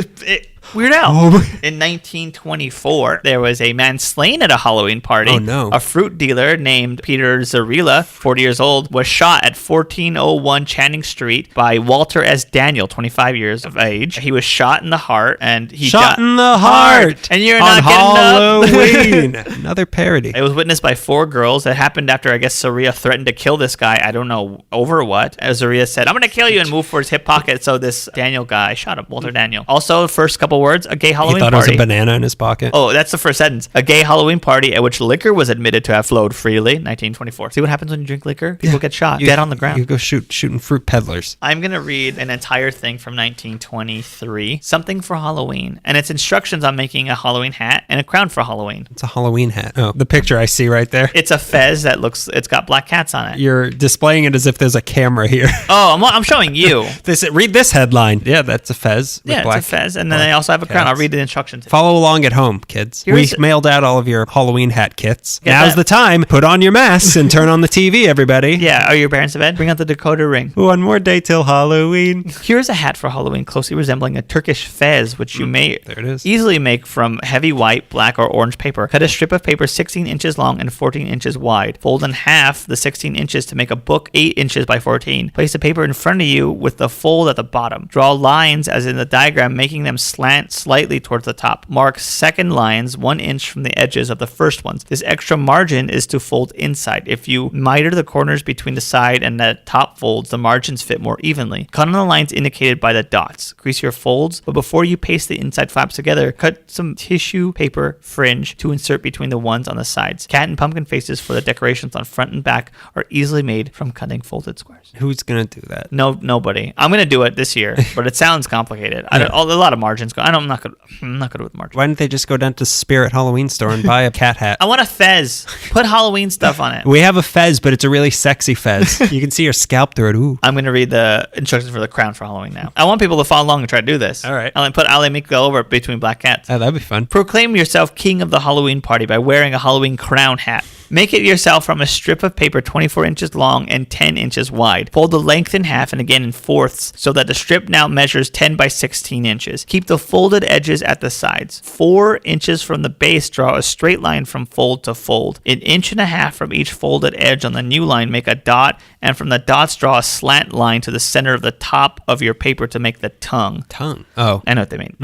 Weird Al. In 1924, there was a man slain at a Halloween party. Oh, no. A fruit dealer named Peter Zarila, 40 years old, was shot at 1401 Channing Street by Walter S. Daniel, 25 years of age. He was shot in the heart, and he shot in the heart. And you're on not Halloween. getting up. Another parody. It was witnessed by 4 girls. It happened after, I guess, Zaria threatened to kill this guy. I don't know over what. As Zaria said, I'm going to kill you, and moved for his hip pocket. So this Daniel guy shot him, Walter Daniel. Also, first couple words, a gay Halloween party. He thought party. it was a banana in his pocket. Oh, that's the first sentence. A gay Halloween party at which liquor was admitted to have flowed freely, 1924. See what happens when you drink liquor? People get shot, dead on the ground. You go shooting fruit peddlers. I'm going to read an entire thing from 1923, Something for Halloween, and it's instructions on making a Halloween hat and a crown for Halloween. It's a Halloween hat. Oh, the picture I see right there. It's a fez that it's got black cats on it. You're displaying it as if there's a camera here. Oh, I'm showing you. Read this headline. Yeah, that's a fez. Yeah, it's a fez, and then they also have a crown. I'll read the instructions. Follow along at home, kids. We mailed out all of your Halloween hat kits. Now's the time. Put on your masks and turn on the TV, everybody. Yeah, are your parents in bed? Bring out the decoder ring. One more day till Halloween. Here's a hat for Halloween closely resembling a Turkish fez, which you may easily make from heavy white, black, or orange paper. Cut a strip of paper 16 inches long and 14 inches wide. Fold in half the 16 inches to make a book 8 inches by 14. Place the paper in front of you with the fold at the bottom. Draw lines as in the diagram, making them slant slightly towards the top. Mark second lines 1 inch from the edges of the first ones. This extra margin is to fold inside. If you miter the corners between the side and the top folds, the margins fit more evenly. Cut on the lines indicated by the dots. Crease your folds, but before you paste the inside flaps together, cut some tissue paper fringe to insert between the ones on the sides. Cat and pumpkin faces for the decorations on front and back are easily made from cutting folded squares. Who's gonna do that? Nobody. I'm gonna do it this year, but it sounds complicated. A lot of margins go. I'm not good with margins. Why didn't they just go down to Spirit Halloween store and buy a cat hat? I want a fez. Put Halloween stuff on it. We have a fez, but it's a really sexy fez. You can see your scalp through it. Ooh. I'm going to read the instructions for the crown for Halloween now. I want people to follow along and try to do this. All right. I'll put Ali Meek all over it between black cats. Oh, that'd be fun. Proclaim yourself king of the Halloween party by wearing a Halloween crown hat. Make it yourself from a strip of paper 24 inches long and 10 inches wide. Fold the length in half and again in fourths so that the strip now measures 10 by 16 inches. Keep the folded edges at the sides. 4 inches from the base, draw a straight line from fold to fold. 1.5 inches from each folded edge on the new line, make a dot, and from the dots, draw a slant line to the center of the top of your paper to make the tongue. Tongue. Oh. I know what they mean.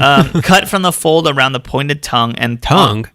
Cut from the fold around the pointed tongue and Tongue?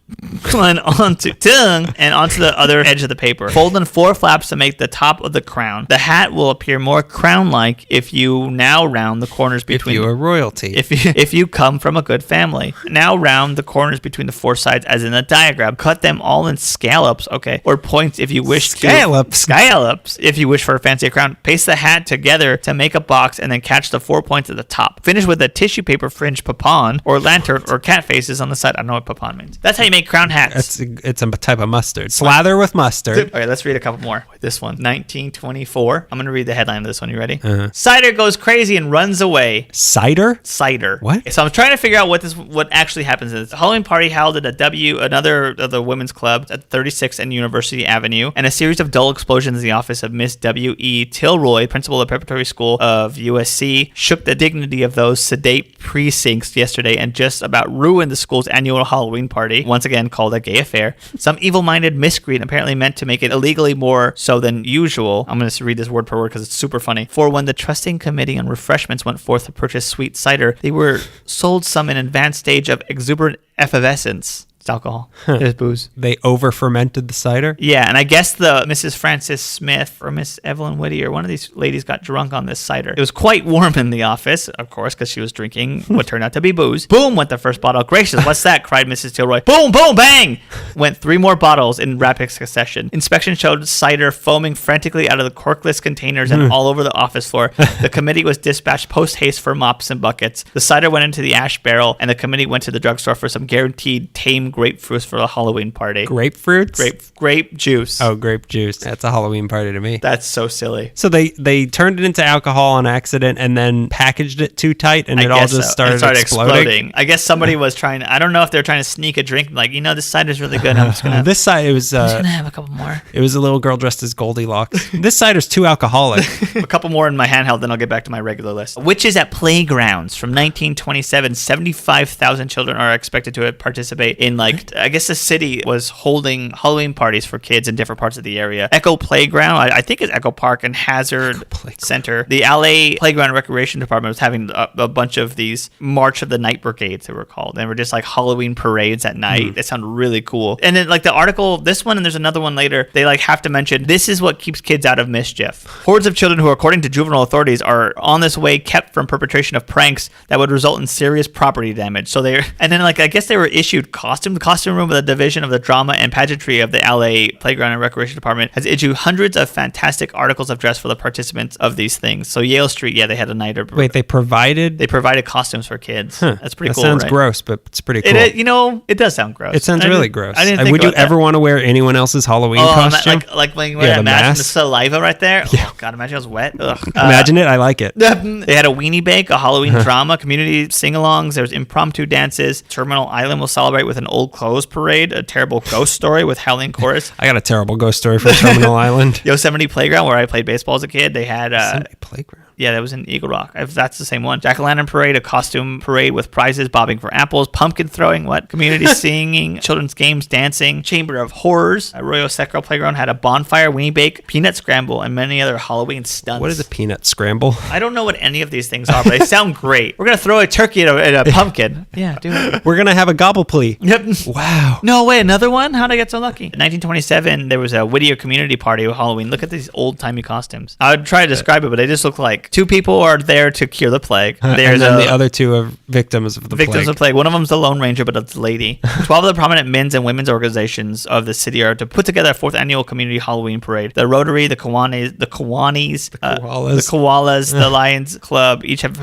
and onto the other edge of the paper. Fold in 4 flaps to make the top of the crown. The hat will appear more crown-like if you now round the corners between. If you are royalty. If you come from a good family. Now round the corners between the 4 sides as in the diagram. Cut them all in scallops, okay, or points if you wish. Scallops. If you wish for a fancier crown. Paste the hat together to make a box and then catch the 4 points at the top. Finish with a tissue paper fringe papon or lantern or cat faces on the side. I don't know what papon means. That's how you make crown hats. It's a type of mustard. Slather with mustard. Okay, let's read a couple more. This one, 1924. I'm going to read the headline of this one. You ready? Cider goes crazy and runs away. Cider? Cider. What? Okay, so I'm trying to figure out what actually happens in this. A Halloween party held at another of the women's clubs at 36th and University Avenue, and a series of dull explosions in the office of Miss W.E. Tilroy, principal of the preparatory school of USC, shook the dignity of those sedate precincts yesterday and just about ruined the school's annual Halloween party, once again called a gay affair. Some evil-minded miscreant apparently meant to make it illegally more so than usual. I'm going to read this word per word because it's super funny. For when the trusting committee on refreshments went forth to purchase sweet cider, they were sold some in advanced stage of exuberant effervescence. It's alcohol. There's booze. They over-fermented the cider? Yeah, and I guess the Mrs. Frances Smith or Miss Evelyn Whittier, one of these ladies got drunk on this cider. It was quite warm in the office, of course, because she was drinking what turned out to be booze. Boom went the first bottle. Gracious, what's that? Cried Mrs. Tilroy. Boom, boom, bang! Went 3 more bottles in rapid succession. Inspection showed cider foaming frantically out of the corkless containers and all over the office floor. The committee was dispatched post-haste for mops and buckets. The cider went into the ash barrel, and the committee went to the drugstore for some guaranteed tame grapefruits for the Halloween party. Grapefruits? Grape juice. Oh, grape juice. That's a Halloween party to me. That's so silly. So they turned it into alcohol on accident and then packaged it too tight and it all just started exploding. I guess somebody was trying to, I don't know if they're trying to sneak a drink, like, this cider's really good. I'm just going to. This cider, I'm just going to have a couple more. It was a little girl dressed as Goldilocks. This cider's too alcoholic. A couple more in my handheld, then I'll get back to my regular list. Witches at playgrounds from 1927. 75,000 children are expected to participate in, I guess the city was holding Halloween parties for kids in different parts of the area. Echo Playground, I think it's Echo Park and Hazard Center. The LA Playground and Recreation Department was having a bunch of these March of the Night Brigades, they were called. They were just like Halloween parades at night. They sound really cool. And then the article, this one and there's another one later, they have to mention, this is what keeps kids out of mischief. Hordes of children who, according to juvenile authorities, are on this way kept from perpetration of pranks that would result in serious property damage. So I guess they were issued the costume room of the division of the drama and pageantry of the LA Playground and Recreation Department has issued hundreds of fantastic articles of dress for the participants of these things. So Yale Street, they had a night of... Wait, they provided costumes for kids. That's pretty cool, sounds right? gross, but it's pretty cool. It does sound gross. It sounds really gross. I didn't think Would you ever want to wear anyone else's Halloween costume? Like when you imagine mask? the saliva right there. Yeah. Oh God, imagine it was wet. Ugh. Imagine it. I like it. They had a weenie bake, a Halloween drama, community sing-alongs. There's impromptu dances. Terminal Island will celebrate with an old clothes parade, a terrible ghost story with howling chorus. I got a terrible ghost story for Terminal Island. Yosemite Playground, where I played baseball as a kid. They had Yosemite Playground. Yeah, that was in Eagle Rock. If that's the same one. Jack-o'-lantern parade, a costume parade with prizes, bobbing for apples, pumpkin throwing, community singing, children's games, dancing, Chamber of Horrors. Arroyo Seco Playground had a bonfire, weenie bake, peanut scramble, and many other Halloween stunts. What is a peanut scramble? I don't know what any of these things are, but they sound great. We're going to throw a turkey at a pumpkin. Yeah, do it. We're going to have a gobble plea. Yep. Wow. No way, another one? How'd I get so lucky? In 1927, there was a Whittier community party with Halloween. Look at these old-timey costumes. I would try to describe it, but they just look like 2 people are there to cure the plague. And then the other 2 are victims of the plague. Victims of plague. One of them's the Lone Ranger, but it's a lady. 12 of the prominent men's and women's organizations of the city are to put together a 4th annual community Halloween parade. The Rotary, the Kiwanis, the Koalas, the Lions Club, each have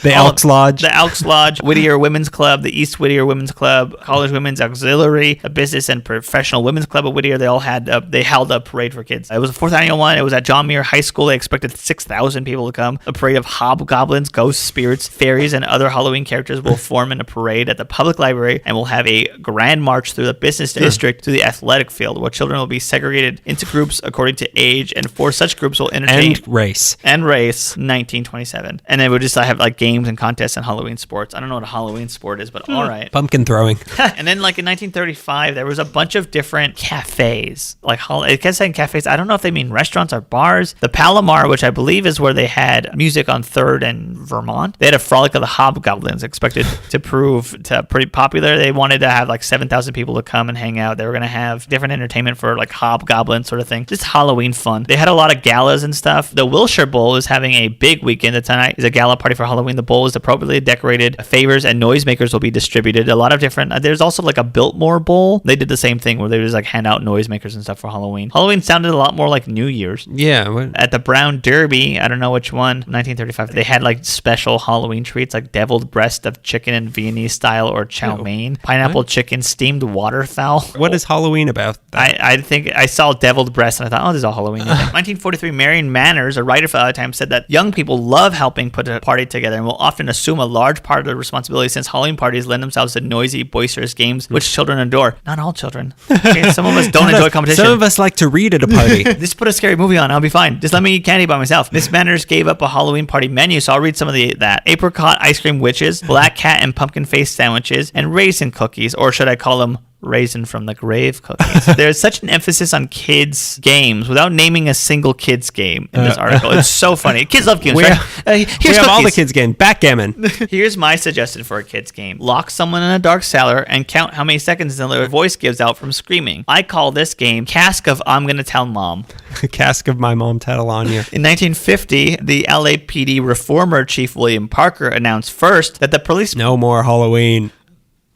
the Elks Lodge. The Elks Lodge, Whittier Women's Club, the East Whittier Women's Club, College Women's Auxiliary, a business and professional women's club of Whittier. They all had they held a parade for kids. It was the 4th annual one. It was at John Muir High School. They expected 6,000 people to come. come. A parade of hobgoblins, ghosts, spirits, fairies, and other Halloween characters will form in a parade at the public library and will have a grand march through the business district to the athletic field, where children will be segregated into groups according to age, and 4 such groups will entertain And race. 1927. And then we'll just have like games and contests and Halloween sports. I don't know what a Halloween sport is, but all right. Pumpkin throwing. And then like in 1935, there was a bunch of different cafes. Like I guess saying cafes, I don't know if they mean restaurants or bars. The Palomar, which I believe is where they had music on 3rd and Vermont. They had a frolic of the hobgoblins, expected to prove pretty popular. They wanted to have like 7,000 people to come and hang out. They were going to have different entertainment for like hobgoblin sort of thing. Just Halloween fun. They had a lot of galas and stuff. The Wilshire Bowl is having a big weekend. Tonight is a gala party for Halloween. The bowl is appropriately decorated. Favors and noisemakers will be distributed. A lot of different. There's also like a Biltmore Bowl. They did the same thing where they just like hand out noisemakers and stuff for Halloween. Halloween sounded a lot more like New Year's. Yeah. What? At the Brown Derby, I don't know which one, 1935, they had like special Halloween treats like deviled breast of chicken in Viennese style or chow mein, pineapple chicken, steamed waterfowl. What is Halloween about? I think I saw deviled breast and I thought, oh, this is all Halloween. 1943, Marion Manners, a writer for the time, said that young people love helping put a party together and will often assume a large part of the responsibility, since Halloween parties lend themselves to noisy, boisterous games which children adore. Not all children. Okay, some of us don't enjoy competition. Some of us like to read at a party. Just put a scary movie on. I'll be fine. Just let me eat candy by myself. Miss Manners gave up a Halloween party menu, so I'll read some of that. Apricot ice cream witches, black cat and pumpkin face sandwiches, and raisin cookies, or should I call them raisin from the grave cookies. There's such an emphasis on kids games without naming a single kids game in this article. It's so funny. Kids love games, right? We have all the kids game. Backgammon. Here's my suggestion for a kids game. Lock someone in a dark cellar and count how many seconds their voice gives out from screaming. I call this game Cask of I'm Gonna Tell Mom. Cask of My Mom Tattle on You. In 1950, the LAPD reformer Chief William Parker announced first that the police... No more Halloween.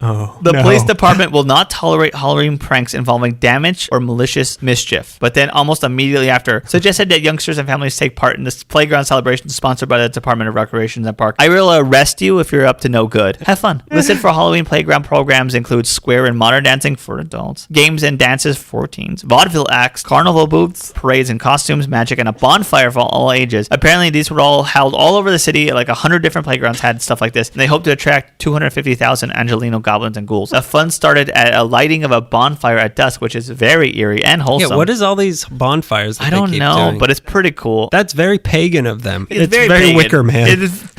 Oh, the police department will not tolerate Halloween pranks involving damage or malicious mischief. But then almost immediately after, suggested that youngsters and families take part in this playground celebration sponsored by the Department of Recreation and Park. I will arrest you if you're up to no good. Have fun. Listed for Halloween playground programs include square and modern dancing for adults, games and dances for teens, vaudeville acts, carnival booths, parades and costumes, magic, and a bonfire for all ages. Apparently, these were all held all over the city. Like 100 different playgrounds had stuff like this, and they hope to attract 250,000 Angelino goblins and ghouls. The fun started at a lighting of a bonfire at dusk, which is very eerie and wholesome. Yeah, what is all these bonfires that I don't know, doing? but it's pretty cool. That's very pagan of them. It's very pagan. Wicker Man. It is,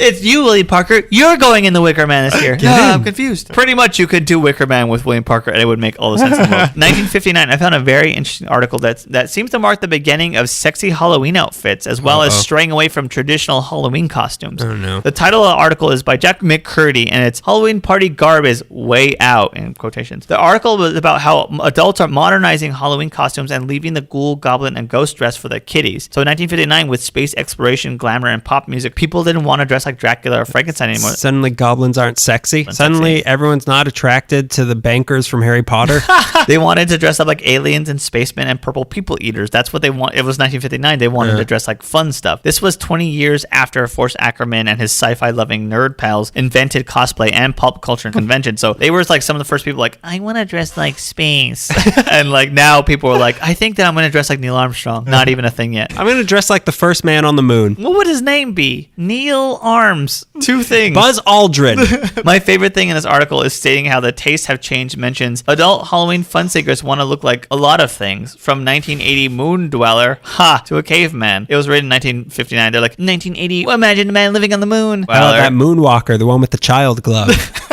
it's you, William Parker. You're going in the Wicker Man this year. I'm confused. Pretty much you could do Wicker Man with William Parker and it would make all the sense in the world. 1959, I found a very interesting article that seems to mark the beginning of sexy Halloween outfits, as well as straying away from traditional Halloween costumes. Oh, no. The title of the article is by Jack McCurdy, and it's Halloween Party Garb is Way Out, in quotations. The article was about how adults are modernizing Halloween costumes and leaving the ghoul, goblin, and ghost dress for the kiddies. So in 1959, with space exploration, glamour, and pop music, people didn't want to dress like Dracula or Frankenstein anymore. Suddenly goblins aren't sexy. Suddenly everyone's not attracted to the bankers from Harry Potter. They wanted to dress up like aliens and spacemen and purple people eaters. That's what they want. It was 1959. They wanted to dress like fun stuff. This was 20 years after Forrest Ackerman and his sci-fi loving nerd pals invented cosplay and pop culture convention. So they were like some of the first people like, I want to dress like space. And like now people are like, I think that I'm going to dress like Neil Armstrong. Not even a thing yet. I'm going to dress like the first man on the moon. What would his name be? Neil Arms. Two things. Buzz Aldrin. My favorite thing in this article is stating how the tastes have changed. Mentions adult Halloween fun seekers want to look like a lot of things, from 1980 moon dweller to a caveman. It was written in 1959. They're like, 1980, imagine a man living on the moon. Well, that moonwalker, the one with the child glove.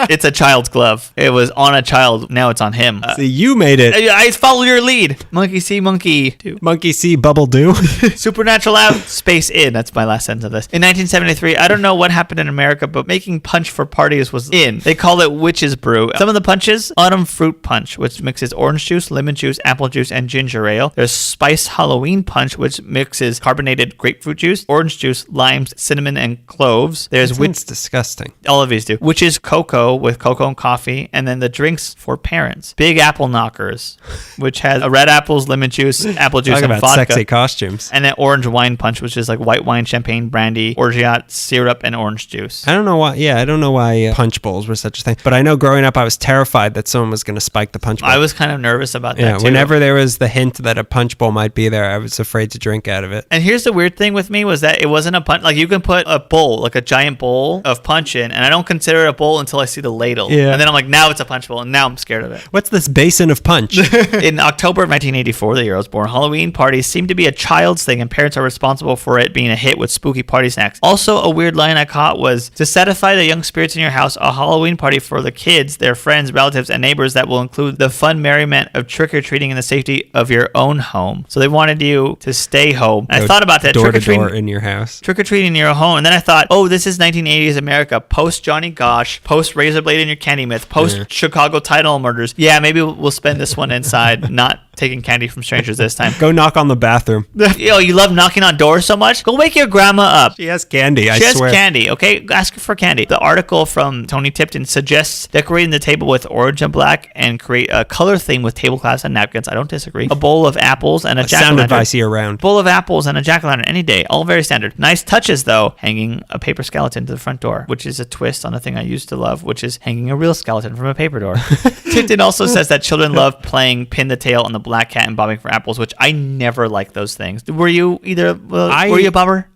It's a child's glove. It was on a child. Now it's on him. See, you made it. I follow your lead. Monkey see, monkey do. Monkey see, bubble do. Supernatural out, space in. That's my last sentence of this. In 1973, I don't know what happened in America, but making punch for parties was in. They called it witch's brew. Some of the punches, autumn fruit punch, which mixes orange juice, lemon juice, apple juice, and ginger ale. There's spice Halloween punch, which mixes carbonated grapefruit juice, orange juice, limes, cinnamon, and cloves. There's It's disgusting. all of these do. Witch's cocoa, cocoa with cocoa and coffee, and then the drinks for parents. Big apple knockers, which has a red apples, lemon juice, apple juice, Talk and about vodka. sexy costumes. And then orange wine punch, which is like white wine, champagne, brandy, orgeat, syrup, and orange juice. I don't know why. Yeah, I don't know why punch bowls were such a thing. But I know growing up, I was terrified that someone was going to spike the punch bowl. I was kind of nervous about that too. Whenever there was the hint that a punch bowl might be there, I was afraid to drink out of it. And here's the weird thing with me was that it wasn't a punch. Like you can put a bowl, like a giant bowl of punch in, and I don't consider it a bowl until I see the ladle. Yeah. And then I'm like, now it's a punch bowl, and now I'm scared of it. What's this basin of punch? In October of 1984, the year I was born, Halloween parties seem to be a child's thing, and parents are responsible for it being a hit with spooky party snacks. Also, a weird line I caught was, to satisfy the young spirits in your house, a Halloween party for the kids, their friends, relatives, and neighbors that will include the fun merriment of trick-or-treating in the safety of your own home. So they wanted you to stay home. And I thought about that. Door to door in your house. Trick-or-treating in your home. And then I thought, oh, this is 1980s America. Post Johnny Gosh, post Razor Blade in your candy myth, post Chicago title murders. Yeah, maybe we'll spend this one inside, not taking candy from strangers this time. Go knock on the bathroom. Yo, you love knocking on doors so much? Go wake your grandma up. She has candy, I She has swear. candy, okay? Ask her for candy. The article from Tony Tipton suggests decorating the table with orange and black and create a color theme with tablecloths and napkins. I don't disagree. A bowl of apples and a jack-o'-lantern. Sound advice year round. Bowl of apples and a jack-o'-lantern any day. All very standard. Nice touches, though. Hanging a paper skeleton to the front door, which is a twist on a thing I used to love, which is hanging a real skeleton from a paper door. Tipton also says that children love playing pin the tail on the black cat and bobbing for apples, which I never liked those things. Were you either? Were you a bobber?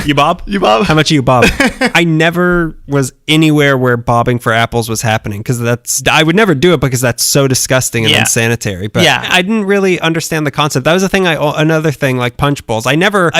You bob? You bob? How much you bob? I never was anywhere where bobbing for apples was happening because I would never do it because that's so disgusting and unsanitary. But I didn't really understand the concept. That was another thing like punch bowls. I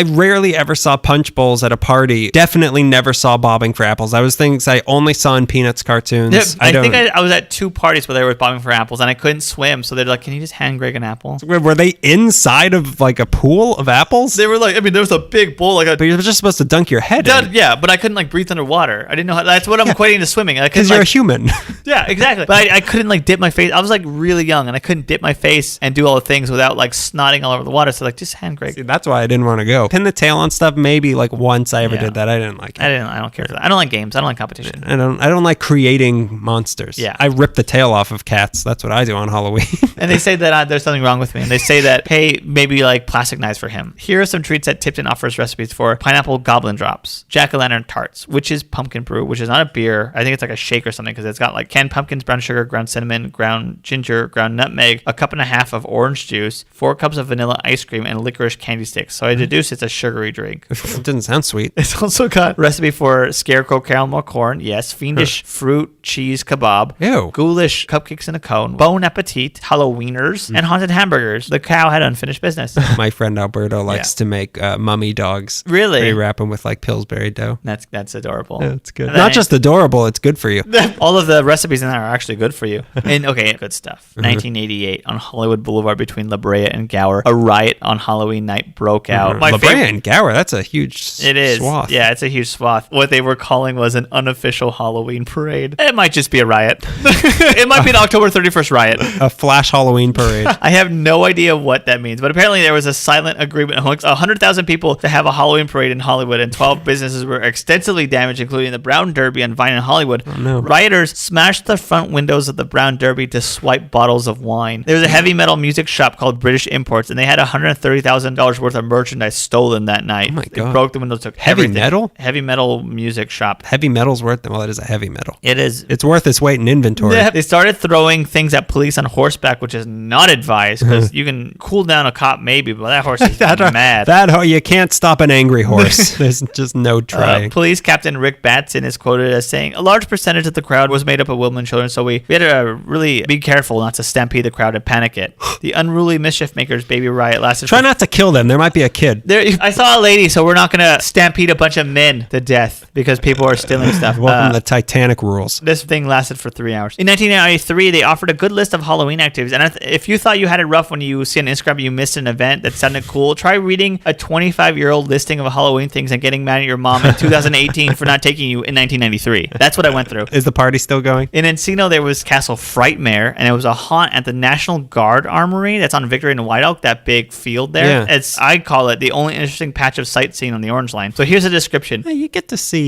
rarely ever saw punch bowls at a party. Definitely never saw bobbing for apples. That was things I only saw in Peanuts cartoons. Yeah, I think I was at 2 parties where they were bobbing for apples and I couldn't swim. So they're like, can you just hand Greg an apple? Were they inside of like a pool of apples? They were like, I mean, there was a big bowl. But you're just supposed to dunk your head in. Yeah, but I couldn't like breathe underwater. I didn't know how. That's what I'm equating to swimming. Because you're a human. Yeah, exactly. But I couldn't like dip my face. I was like really young and I couldn't dip my face and do all the things without like snotting all over the water. So like just hand Greg. See, that's why I didn't want to go. Pin the tail on stuff. Maybe like once I ever did that. I didn't like it. I don't care for that. I don't like games. I don't like competition. I don't like creating monsters. Yeah. I rip the tail off of cats. That's what I do on Halloween. And they say that there's something wrong with me. And they say that, hey, maybe like plastic knives for him. Here are some treats that Tipton offers recipes for: pineapple goblin drops, jack-o'-lantern tarts, which is pumpkin brew, which is not a beer. I think it's like a shake or something because it's got like canned pumpkins, brown sugar, ground cinnamon, ground ginger, ground nutmeg, a cup and a half of orange juice, 4 cups of vanilla ice cream, and licorice candy sticks. So I deduce it's a sugary drink. It didn't sound sweet. It's also got recipe for scarecrow caramel corn, yes, fiendish fruit cheese kebab, Ew. ghoulish cupcakes in a cone, bon appetit, Halloweeners, and haunted hamburgers. The cow had unfinished business. My friend Alberto likes to make mummy dogs. Really? They wrap them with like Pillsbury dough. That's adorable. Yeah, it's good. Not just adorable, it's good for you. All of the recipes in there are actually good for you. And okay, good stuff. 1988 on Hollywood Boulevard between La Brea and Gower, a riot on Halloween night broke out. La Brea and Gower, that's a huge swath. Yeah, it's a huge swath. What they were calling was an unofficial Halloween parade. It might just be a riot. It might be an October 31st riot. A flash Halloween parade. I have no idea what that means, but apparently there was a silent agreement amongst 100,000 people to have a Halloween parade in Hollywood, and 12 businesses were extensively damaged, including the Brown Derby on Vine in Hollywood. Oh, no. Rioters smashed the front windows of the Brown Derby to swipe bottles of wine. There was a heavy metal music shop called British Imports, and they had $130,000 worth of merchandise stolen that night. Oh my God. They broke the windows, took Heavy everything. metal? Heavy metal music shop. Heavy metal's worth, well, it is a heavy metal. It is. It's worth its weight in inventory. They started throwing things at police on horseback, which is not advised because you can cool down a cop maybe, but that horse is mad. You can't stop an angry horse. There's just no trying. Police Captain Rick Batson is quoted as saying, "A large percentage of the crowd was made up of women and children, so we had to really be careful not to stampede the crowd and panic it. The unruly mischief makers baby riot lasted. Try not to kill them. There might be a kid. I saw a lady, so we're not going to stampede a bunch of men to death because people are stealing stuff. Welcome to the Titanic rules. This thing lasted for 3 hours. In 1993, they offered a good list of Halloween activities. And if you thought you had it rough when you see on Instagram you missed an event that sounded cool, try reading a 25-year-old listing of Halloween things and getting mad at your mom in 2018 for not taking you in 1993. That's what I went through. Is the party still going? In Encino, there was Castle Frightmare, and it was a haunt at the National Guard Armory that's on Victory and White Oak, that big field there. Yeah. I call it the only interesting patch of sightseeing on the Orange Line. So here's a description. You get to see...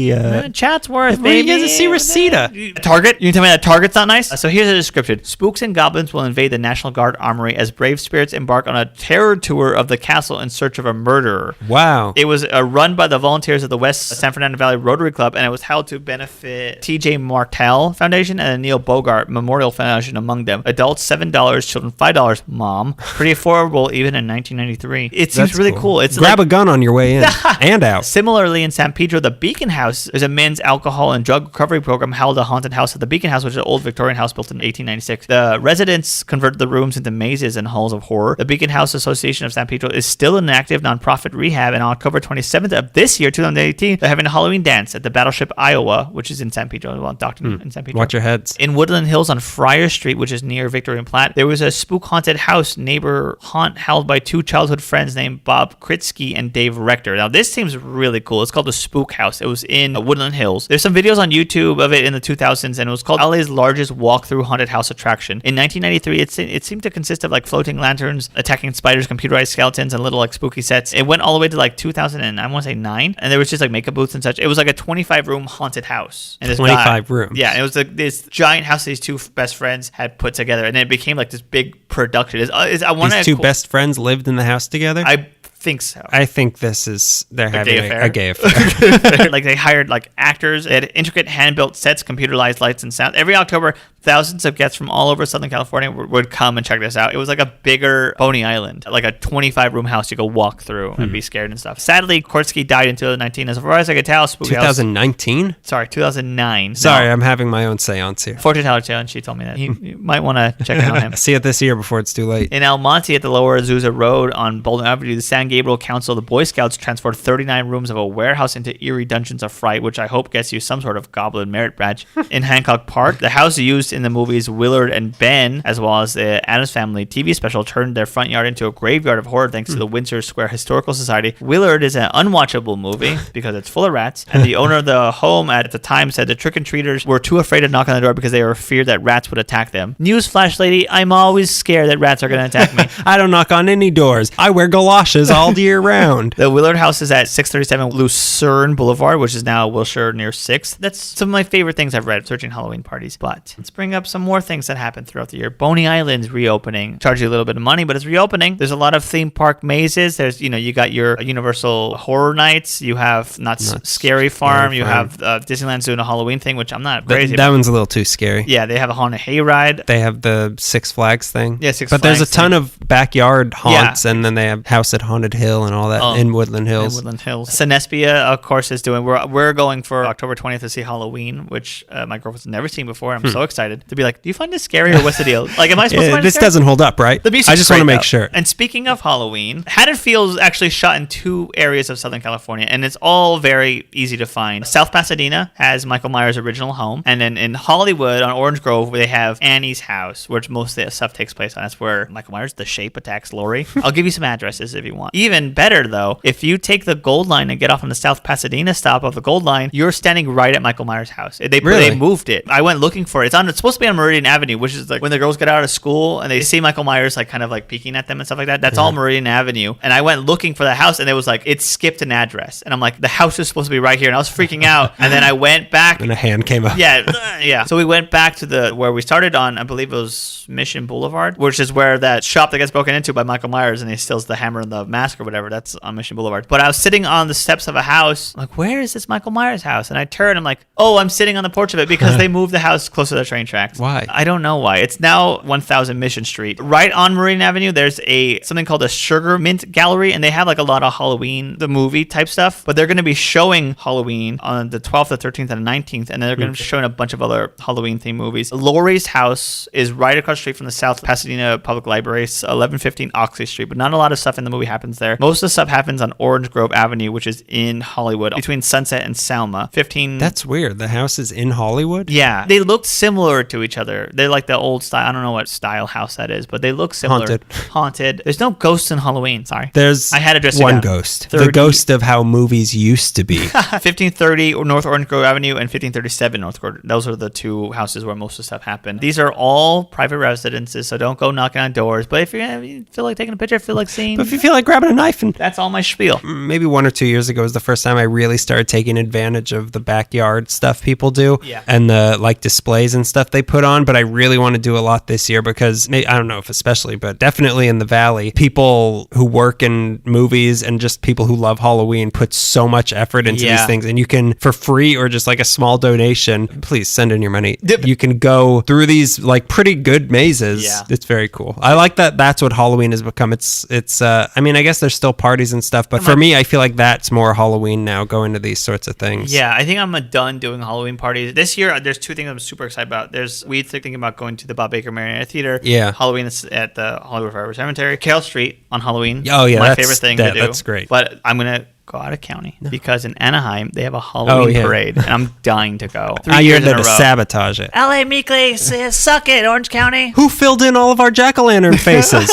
Chatsworth, you baby. get to see cheetah. Target? You can tell me that Target's not nice? So here's a description. Spooks and goblins will invade the National Guard armory as brave spirits embark on a terror tour of the castle in search of a murderer. Wow. It was run by the volunteers of the West San Fernando Valley Rotary Club, and it was held to benefit T.J. Martell Foundation and the Neil Bogart Memorial Foundation among them. Adults $7, children $5. Mom, pretty affordable even in 1993. It seems That's really cool. It's grab a gun on your way in and out. Similarly, in San Pedro, the Beacon House, there's a men's alcohol and drug recovery program held a haunted house at the Beacon House, which is an old Victorian house built in 1896. The residents converted the rooms into mazes and halls of horror. The Beacon House Association of San Pedro is still an active nonprofit rehab, and on October 27th of this year, 2018, they're having a Halloween dance at the Battleship, Iowa, which is in San Pedro. Well, Doctor in San Pedro. Watch your heads. In Woodland Hills on Friar Street, which is near Victory and Platte, there was a spook-haunted house neighbor haunt held by two childhood friends named Bob Kritsky and Dave Rector. Now, this seems really cool. It's called the Spook House. It was in Woodland Hills. There's some videos on YouTube of it in the 2000s, and it was called LA's largest walk-through haunted house attraction. In 1993, it seemed to consist of like floating lanterns, attacking spiders, computerized skeletons, and little like spooky sets. It went all the way to like 2009, and there was just like makeup booths and such. It was like a 25-room haunted house. And this 25 rooms. Yeah, it was like this giant house these two best friends had put together, and then it became like this big production. These two best friends lived in the house together? I think so. I think they're having a gay affair. Like they hired like actors. They had intricate hand-built sets, computerized lights and sound. Every October, thousands of guests from all over Southern California would come and check this out. It was like a bigger Boney Island, like a 25-room house you could walk through and be scared and stuff. Sadly, Kortsky died in 2019. As far as I could tell, Spooky 2019? House... Sorry, 2009. Sorry, I'm having my own seance here. Fortune teller tale, and she told me that. You might want to check in on him. See it this year before it's too late. In El Monte at the Lower Azusa Road on Bolden Avenue, the San Gabriel Council of the Boy Scouts transferred 39 rooms of a warehouse into eerie dungeons of fright, which I hope gets you some sort of goblin merit badge. In Hancock Park, the house used in the movies Willard and Ben, as well as the Addams Family TV special, turned their front yard into a graveyard of horror thanks to the Windsor Square Historical Society. Willard is an unwatchable movie because it's full of rats, and the owner of the home at the time said the trick-and-treaters were too afraid to knock on the door because they were feared that rats would attack them. Newsflash, lady, I'm always scared that rats are going to attack me. I don't knock on any doors. I wear galoshes all year round. The Willard house is at 637 Lucerne Boulevard, which is now Wilshire near 6th. That's some of my favorite things I've read searching Halloween parties. But let's bring up some more things that happen throughout the year. Boney Island's reopening. Charge you a little bit of money, but it's reopening. There's a lot of theme park mazes. There's, you got your Universal Horror Nights. You have Scary Farm. You have Disneyland's doing a Halloween thing, which I'm not crazy about. That one's a little too scary. Yeah, they have a haunted hayride. They have the Six Flags thing. Yeah, Six Flags. But there's a ton of backyard haunts, and then they have House at Haunted Hill and all that in Woodland Hills. Sinespia, of course, is doing. We're going for October 20th to see Halloween, which my girlfriend's never seen before. I'm so excited to be like, do you find this scary or what's the deal? Like, am I supposed to find this scary? doesn't hold up, right? The music's I just want to great, make sure. And speaking of Halloween, Haddonfield is actually shot in 2 areas of Southern California, and it's all very easy to find. South Pasadena has Michael Myers' original home, and then in Hollywood on Orange Grove, they have Annie's house, which most of the stuff takes place on. That's where Michael Myers, the Shape, attacks Laurie. I'll give you some addresses if you want. Even better, though, if you take the Gold Line and get off on the South Pasadena stop of the Gold Line, you're standing right at Michael Myers' house. They moved it. I went looking for it. It's supposed to be on Meridian Avenue, which is like when the girls get out of school and they see Michael Myers like kind of like peeking at them and stuff like that. That's all Meridian Avenue. And I went looking for the house, and it was like it skipped an address. And I'm like, the house is supposed to be right here. And I was freaking out. And then I went back. And a hand came up. Yeah. So we went back to where we started on, I believe it was Mission Boulevard, which is where that shop that gets broken into by Michael Myers and he steals the hammer and the mask or whatever. That's on Mission Boulevard. But I was sitting on the steps of a house. I'm like, where is this Michael Myers house? And I turn, I'm like, oh, I'm sitting on the porch of it because they moved the house closer to the train tracks. Why? I don't know why. It's now 1000 Mission Street. Right on Meridian Avenue, there's something called a Sugar Mint Gallery, and they have like a lot of Halloween, the movie type stuff, but they're going to be showing Halloween on the 12th, the 13th, and the 19th, and then they're going to be showing a bunch of other Halloween themed movies. Laurie's house is right across the street from the South Pasadena Public Library. It's 1115 Oxley Street, but not a lot of stuff in the movie happens there. Most of the stuff happens on Orange Grove Avenue, which is in Hollywood, between Sunset and Selma. 15. That's weird. The house is in Hollywood? Yeah. They look similar to each other. They're like the old style. I don't know what style house that is, but they look similar. Haunted. There's no ghosts in Halloween. Sorry. I had to dress one ghost. 30. The ghost of how movies used to be. 1530 North Orange Grove Avenue and 1537 North Grove. Those are the 2 houses where most of the stuff happened. These are all private residences, so don't go knocking on doors. But if you feel like taking a picture, feel like seeing... But if you feel like grabbing a knife. And That's all my spiel. maybe 1 or 2 years ago was the first time I really started taking advantage of the backyard stuff people do. Yeah. And the like displays and stuff they put on. But I really want to do a lot this year because I don't know if especially, but definitely in the Valley, people who work in movies and just people who love Halloween put so much effort into these things. And you can, for free or just like a small donation, please send in your money. You can go through these like pretty good mazes. Yeah. It's very cool. I like that that's what Halloween has become. It's I mean, I guess there's still parties and stuff, but for me, I feel like that's more Halloween now, going to these sorts of things. Yeah, I think I'm done doing Halloween parties. This year, there's two things I'm super excited about. We thinking about going to the Bob Baker Marionette Theater. Yeah. Halloween is at the Hollywood Forever Cemetery. Carroll Street on Halloween. Oh, yeah. My favorite thing to do. That's great. But I'm going to go out of county because in Anaheim, they have a Halloween parade, and I'm dying to go. 3 years in a row. Sabotage it. LA Meekly, suck it, Orange County. Who filled in all of our jack-o'-lantern faces?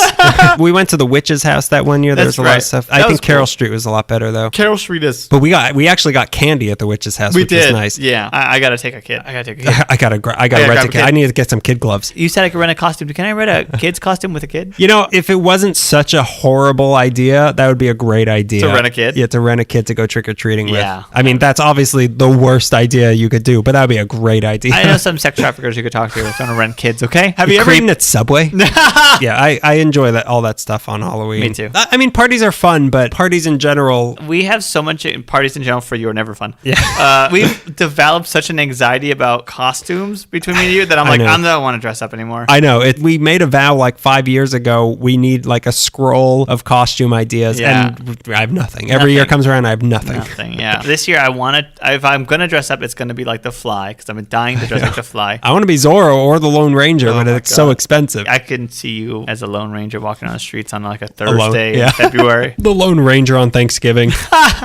We went to the witch's house that one year. There was a lot of stuff. I think Carroll Street was a lot better, though. Carroll Street is. But we actually got candy at the witch's house, which was nice. Yeah. I got to take a kid. I got to rent a kid. I need to get some kid gloves. You said I could rent a costume. Can I rent a kid's costume with a kid? You know, if it wasn't such a horrible idea, that would be a great idea. To rent a kid? Yeah, to rent a kid to go trick-or-treating with. Yeah. I mean, that's obviously the worst idea you could do, but that would be a great idea. I know some sex traffickers you could talk to if you want to rent kids, okay? Have you ever eaten at Subway? Yeah, I enjoy all that stuff on Halloween. Me too. I mean, parties are fun, but parties in general... We have so much parties in general for you are never fun. Yeah. We've developed such an anxiety about costumes between me and you that I'm like, I don't want to dress up anymore. I know. We made a vow like 5 years ago. We need like a scroll of costume ideas, and I have nothing. Every year comes around, I have nothing. Yeah. This year, if I'm going to dress up, it's going to be like the Fly, because I've been dying to dress like the Fly. I want to be Zorro or the Lone Ranger, but it's so expensive. I can see you as a Lone Ranger walking on the streets on like a Thursday in February. The Lone Ranger on Thanksgiving.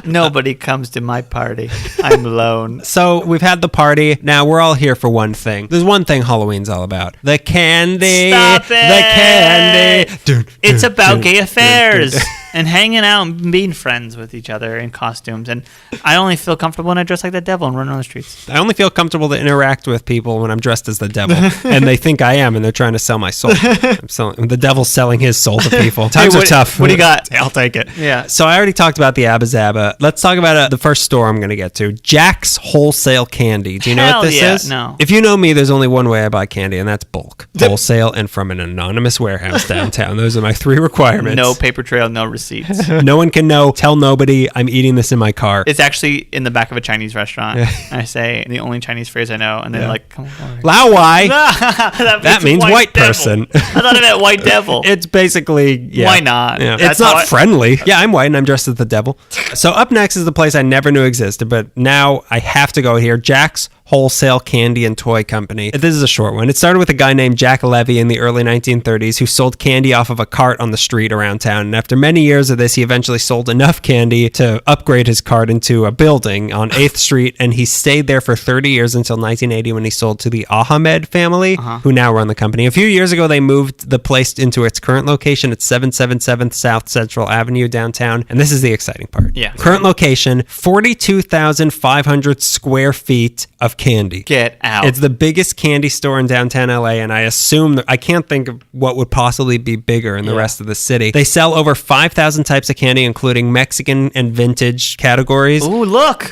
Nobody comes to my party. I'm alone. So we've had the party. Now we're all here for one thing. There's one thing Halloween's all about. The candy. Stop it. The candy. It's about gay affairs. And hanging out and being friends with each other in costumes. And I only feel comfortable when I dress like the devil and run around the streets. I only feel comfortable to interact with people when I'm dressed as the devil. And they think I am, and they're trying to sell my soul. The devil's selling his soul to people. Times are tough. What do you got? I'll take it. Yeah. So I already talked about the Abba Zaba. Let's talk about the first store I'm going to get to. Jack's Wholesale Candy. Do you know what this is? No. If you know me, there's only one way I buy candy, and that's bulk. Wholesale and from an anonymous warehouse downtown. Those are my 3 requirements. No paper trail, no receipts. No one can know. Tell nobody. I'm eating this in my car. It's actually in the back of a Chinese restaurant. I say the only Chinese phrase I know, and they're like, "Come on." Lao Wai. that means white person. I thought it meant white devil. It's basically Why not? Yeah. It's not friendly. Yeah, I'm white and I'm dressed as the devil. So up next is the place I never knew existed, but now I have to go here. Jack's Wholesale Candy and Toy Company. This is a short one. It started with a guy named Jack Levy in the early 1930s who sold candy off of a cart on the street around town. And after many years of this, he eventually sold enough candy to upgrade his cart into a building on 8th Street. And he stayed there for 30 years until 1980 when he sold to the Ahmed family, who now run the company. A few years ago, they moved the place into its current location at 777 South Central Avenue downtown. And this is the exciting part. Yeah. Current location, 42,500 square feet of candy. Get out. It's the biggest candy store in downtown LA, and I assume I can't think of what would possibly be bigger in the rest of the city. They sell over 5,000 types of candy, including Mexican and vintage categories. Ooh, look.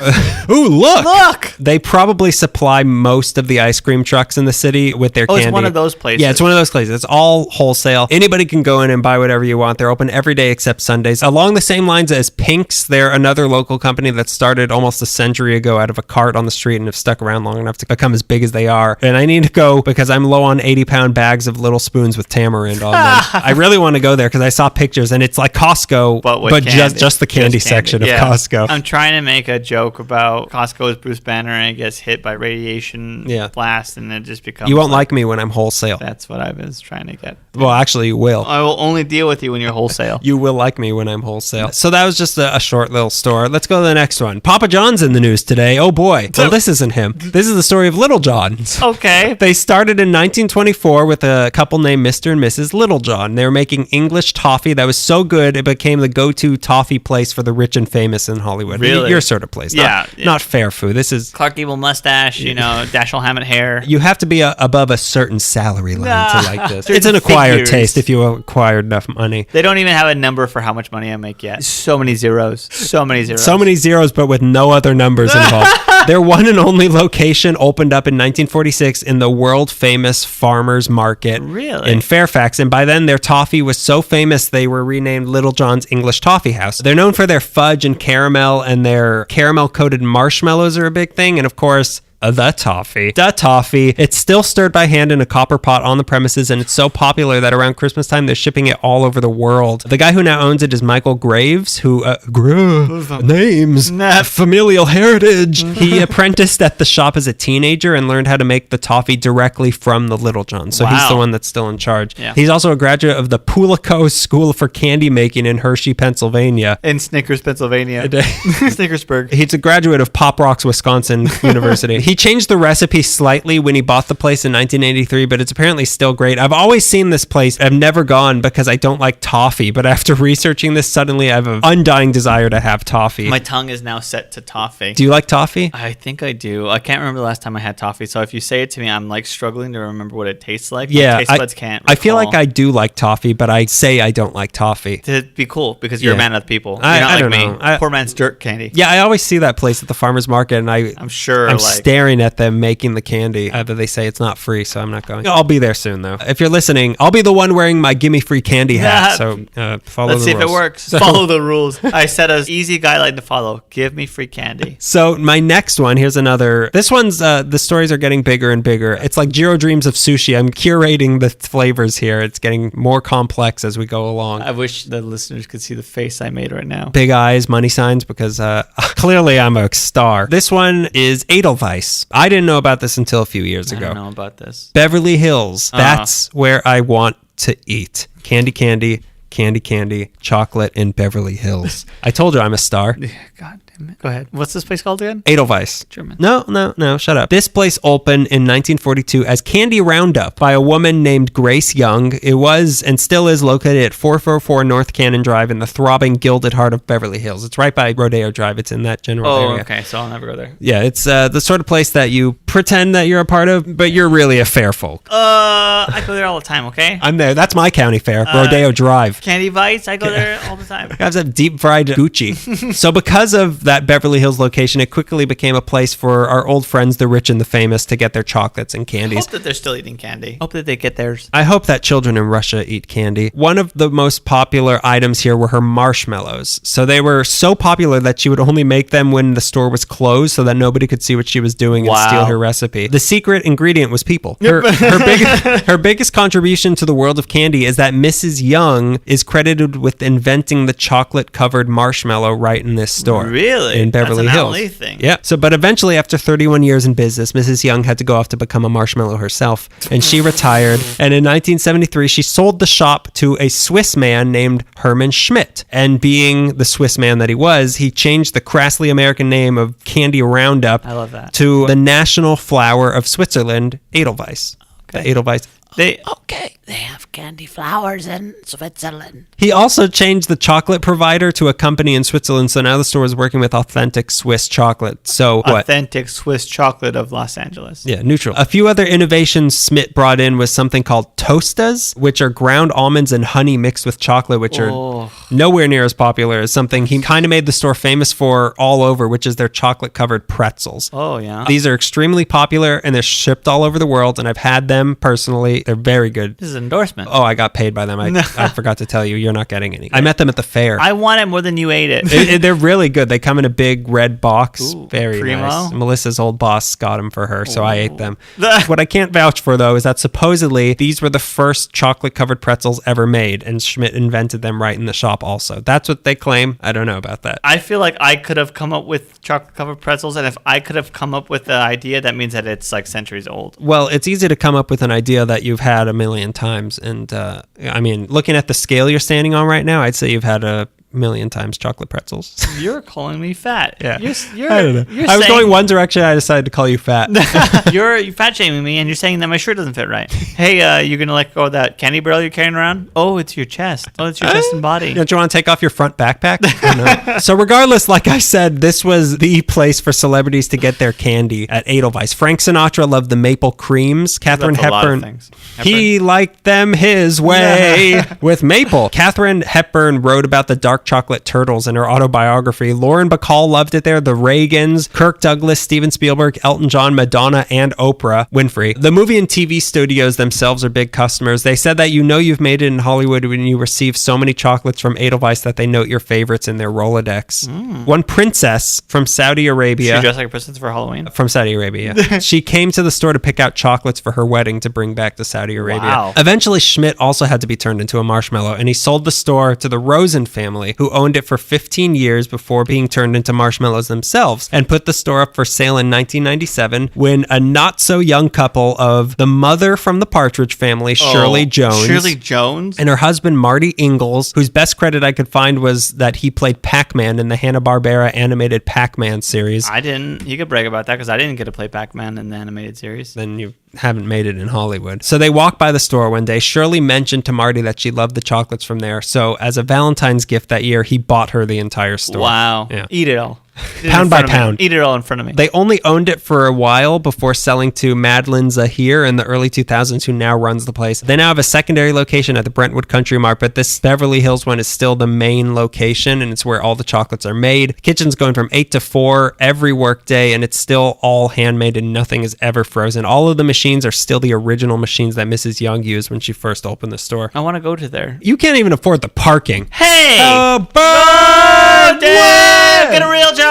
Ooh, look. Look. They probably supply most of the ice cream trucks in the city with their candy. It's one of those places. Yeah, it's one of those places. It's all wholesale. Anybody can go in and buy whatever you want. They're open every day except Sundays. Along the same lines as Pink's, they're another local company that started almost a century ago out of a cart on the street and have stuck around long enough to become as big as they are. And I need to go because I'm low on 80-pound bags of little spoons with tamarind on them. I really want to go there because I saw pictures and it's like Costco, but just the candy section of Costco. I'm trying to make a joke about Costco's Bruce Banner and it gets hit by radiation blast and it just becomes... You won't like me when I'm wholesale. That's what I was trying to get. Well, actually, you will. I will only deal with you when you're wholesale. You will like me when I'm wholesale. So that was just a short little store. Let's go to the next one. Papa John's in the news today. Oh boy. Well, this isn't him. This is the story of Littlejohn. Okay. They started in 1924 with a couple named Mr. and Mrs. Littlejohn. They were making English toffee that was so good it became the go-to toffee place for the rich and famous in Hollywood. Really? Your sort of place. Yeah. Not fair food. This is... Clark Gable mustache, Dashiell Hammett hair. You have to be above a certain salary line to like this. It's an Certain acquired figures. taste if you acquired enough money. They don't even have a number for how much money I make yet. So many zeros. So many zeros. So many zeros, but with no other numbers involved. Their one and only location opened up in 1946 in the world-famous Farmers Market Really? in Fairfax. And by then, their toffee was so famous, they were renamed Littlejohn's English Toffee House. They're known for their fudge and caramel, and their caramel-coated marshmallows are a big thing. And of course... The toffee. It's still stirred by hand in a copper pot on the premises, and it's so popular that around Christmas time, they're shipping it all over the world. The guy who now owns it is Michael Graves, who, names, familial heritage. He apprenticed at the shop as a teenager and learned how to make the toffee directly from the Littlejohn. So he's the one that's still in charge. Yeah. He's also a graduate of the Pulico School for Candy Making in Hershey, Pennsylvania. In Snickers, Pennsylvania. Snickersburg. He's a graduate of Pop Rocks, Wisconsin University. He changed the recipe slightly when he bought the place in 1983, but it's apparently still great. I've always seen this place. I've never gone because I don't like toffee, but after researching this, suddenly I have an undying desire to have toffee. My tongue is now set to toffee. Do you like toffee? I think I do. I can't remember the last time I had toffee, so if you say it to me, I'm like struggling to remember what it tastes like. Yeah, My taste buds can't I feel recall. like I do like toffee, but I say I don't like toffee. It'd be cool because you're a man of the people. You're I not don't like know. me. Poor man's dirt candy. Yeah, I always see that place at the farmer's market, and I'm sure. I'm staring at them making the candy. But they say it's not free, so I'm not going. I'll be there soon, though. If you're listening, I'll be the one wearing my gimme free candy hat. So follow Let's the see rules. if it works. Follow the rules. I set an easy guideline to follow. Give me free candy. So my next one, here's another. This one's, the stories are getting bigger and bigger. It's like Jiro Dreams of Sushi. I'm curating the flavors here. It's getting more complex as we go along. I wish the listeners could see the face I made right now. Big eyes, money signs, because clearly I'm a star. This one is Edelweiss. I didn't know about this until a few years ago. I don't know about this. Beverly Hills. That's where I want to eat. Candy, chocolate in Beverly Hills. I told you I'm a star. God damn it. Go ahead. What's this place called again? Edelweiss. German. No, shut up. This place opened in 1942 as Candy Roundup by a woman named Grace Young. It was and still is located at 444 North Cannon Drive in the throbbing gilded heart of Beverly Hills. It's right by Rodeo Drive. It's in that general area. Oh, okay. So I'll never go there. Yeah, it's the sort of place that you pretend that you're a part of, but you're really a fair folk. I go there all the time, okay? I'm there. That's my county fair, Rodeo Drive. Candy Bites, I go there all the time. I have some deep fried Gucci. So because of that Beverly Hills location, it quickly became a place for our old friends, the rich and the famous, to get their chocolates and I candies. hope that they're still eating candy. Hope that they get theirs. I hope that children in Russia eat candy. One of the most popular items here were her marshmallows. So they were so popular that she would only make them when the store was closed so that nobody could see what she was doing and steal her recipe. The secret ingredient was people. Her biggest contribution to the world of candy is that Mrs. Young is credited with inventing the chocolate-covered marshmallow right in this store. Really? In Beverly That's an Hills. LA thing. Yeah. So, but eventually, after 31 years in business, Mrs. Young had to go off to become a marshmallow herself, and she retired. And in 1973, she sold the shop to a Swiss man named Hermann Schmidt. And being the Swiss man that he was, he changed the crassly American name of Candy Roundup I love that. to the national flower of Switzerland, Edelweiss. Okay. The Edelweiss. They have candy flowers in Switzerland. He also changed the chocolate provider to a company in Switzerland, so now the store is working with authentic Swiss chocolate. So what? Authentic Swiss chocolate of Los Angeles. Yeah, neutral. A few other innovations Schmidt brought in was something called toastas, which are ground almonds and honey mixed with chocolate, which are nowhere near as popular as something he kind of made the store famous for all over, which is their chocolate-covered pretzels. Oh, yeah. These are extremely popular, and they're shipped all over the world, and I've had them personally. They're very good. This is an endorsement. Oh, I got paid by them. I forgot to tell you. You're not getting any. I met them at the fair. I want it more than you ate it. They're really good. They come in a big red box. Ooh, very primo. nice. Melissa's old boss got them for her, so I ate them. What I can't vouch for, though, is that supposedly these were the first chocolate-covered pretzels ever made, and Schmidt invented them right in the shop also. That's what they claim. I don't know about that. I feel like I could have come up with chocolate-covered pretzels, and if I could have come up with the idea, that means that it's like centuries old. Well, it's easy to come up with an idea that you've had a million times, and I mean, looking at the scale you're standing on right now, I'd say you've had million times chocolate pretzels. You're calling me fat. Yeah. You're, I don't know. You're I was saying, going one direction. I decided to call you fat. you're fat shaming me, and you're saying that my shirt doesn't fit right. Hey, you're gonna let go of that candy barrel you're carrying around? Oh, it's your chest. Oh, it's your chest and body. Don't you want to take off your front backpack? No. So regardless, like I said, this was the place for celebrities to get their candy at Edelweiss. Frank Sinatra loved the maple creams. Katharine That's a lot of Hepburn, things. he liked them his way with maple. Katharine Hepburn wrote about the dark chocolate turtles in her autobiography. Lauren Bacall loved it there. The Reagans, Kirk Douglas, Steven Spielberg, Elton John, Madonna, and Oprah Winfrey. The movie and TV studios themselves are big customers. They said that you've made it in Hollywood when you receive so many chocolates from Edelweiss that they note your favorites in their Rolodex. One princess from Saudi Arabia. She dressed like a princess for Halloween? From Saudi Arabia, yeah. She came to the store to pick out chocolates for her wedding to bring back to Saudi Arabia. Wow. Eventually, Schmidt also had to be turned into a marshmallow, and he sold the store to the Rosen family, who owned it for 15 years before being turned into marshmallows themselves, and put the store up for sale in 1997 when a not-so-young couple of the mother from the Partridge Family, Shirley Jones, and her husband, Marty Ingalls, whose best credit I could find was that he played Pac-Man in the Hanna-Barbera animated Pac-Man series. I didn't. You could brag about that because I didn't get to play Pac-Man in the animated series. Then you haven't made it in Hollywood. So they walked by the store one day. Shirley mentioned to Marty that she loved the chocolates from there. So as a Valentine's gift that year, he bought her the entire store. Wow. Yeah. Eat it all. Pound by pound. Eat it all in front of me. They only owned it for a while before selling to Madeline Zahir in the early 2000s, who now runs the place. They now have a secondary location at the Brentwood Country Mart, but this Beverly Hills one is still the main location, and it's where all the chocolates are made. The kitchen's going from 8 to 4 every workday, and it's still all handmade, and nothing is ever frozen. All of the machines are still the original machines that Mrs. Young used when she first opened the store. I want to go to there. You can't even afford the parking. Hey! Get a real job!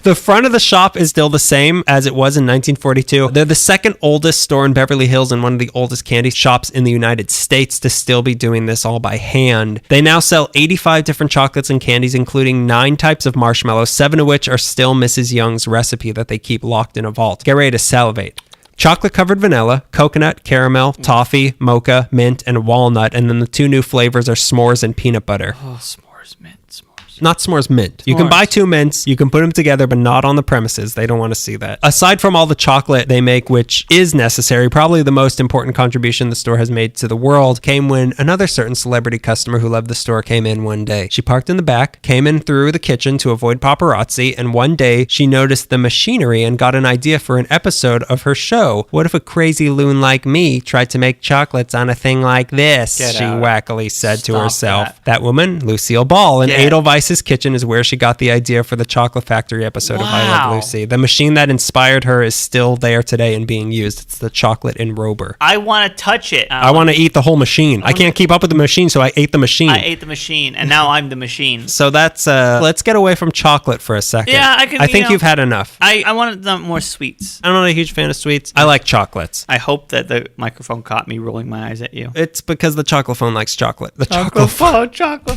The front of the shop is still the same as it was in 1942. They're the second oldest store in Beverly Hills and one of the oldest candy shops in the United States to still be doing this all by hand. They now sell 85 different chocolates and candies, including 9 types of marshmallows, 7 of which are still Mrs. Young's recipe that they keep locked in a vault. Get ready to salivate. Chocolate-covered vanilla, coconut, caramel, toffee, mocha, mint, and walnut. And then the 2 new flavors are s'mores and peanut butter. Oh, s'mores, mint, s'mores. Not s'mores, mint. You can buy 2 mints, you can put them together, but not on the premises. They don't want to see that. Aside from all the chocolate they make, which is necessary, probably the most important contribution the store has made to the world came when another certain celebrity customer who loved the store came in one day. She parked in the back, came in through the kitchen to avoid paparazzi, and one day she noticed the machinery and got an idea for an episode of her show. What if a crazy loon like me tried to make chocolates on a thing like this? She wackily said to herself. That woman, Lucille Ball, in Edelweiss's kitchen is where she got the idea for the Chocolate Factory episode of I Love Lucy. The machine that inspired her is still there today and being used. It's the chocolate enrober. I want to touch it. I want to eat the whole machine. I can't keep up with the machine, so I ate the machine. I ate the machine, and now I'm the machine. So that's, let's get away from chocolate for a second. Yeah, I think you've had enough. I wanted more sweets. I'm not a huge fan of sweets. I like chocolates. I hope that the microphone caught me rolling my eyes at you. It's because the chocolate phone likes chocolate. The chocolate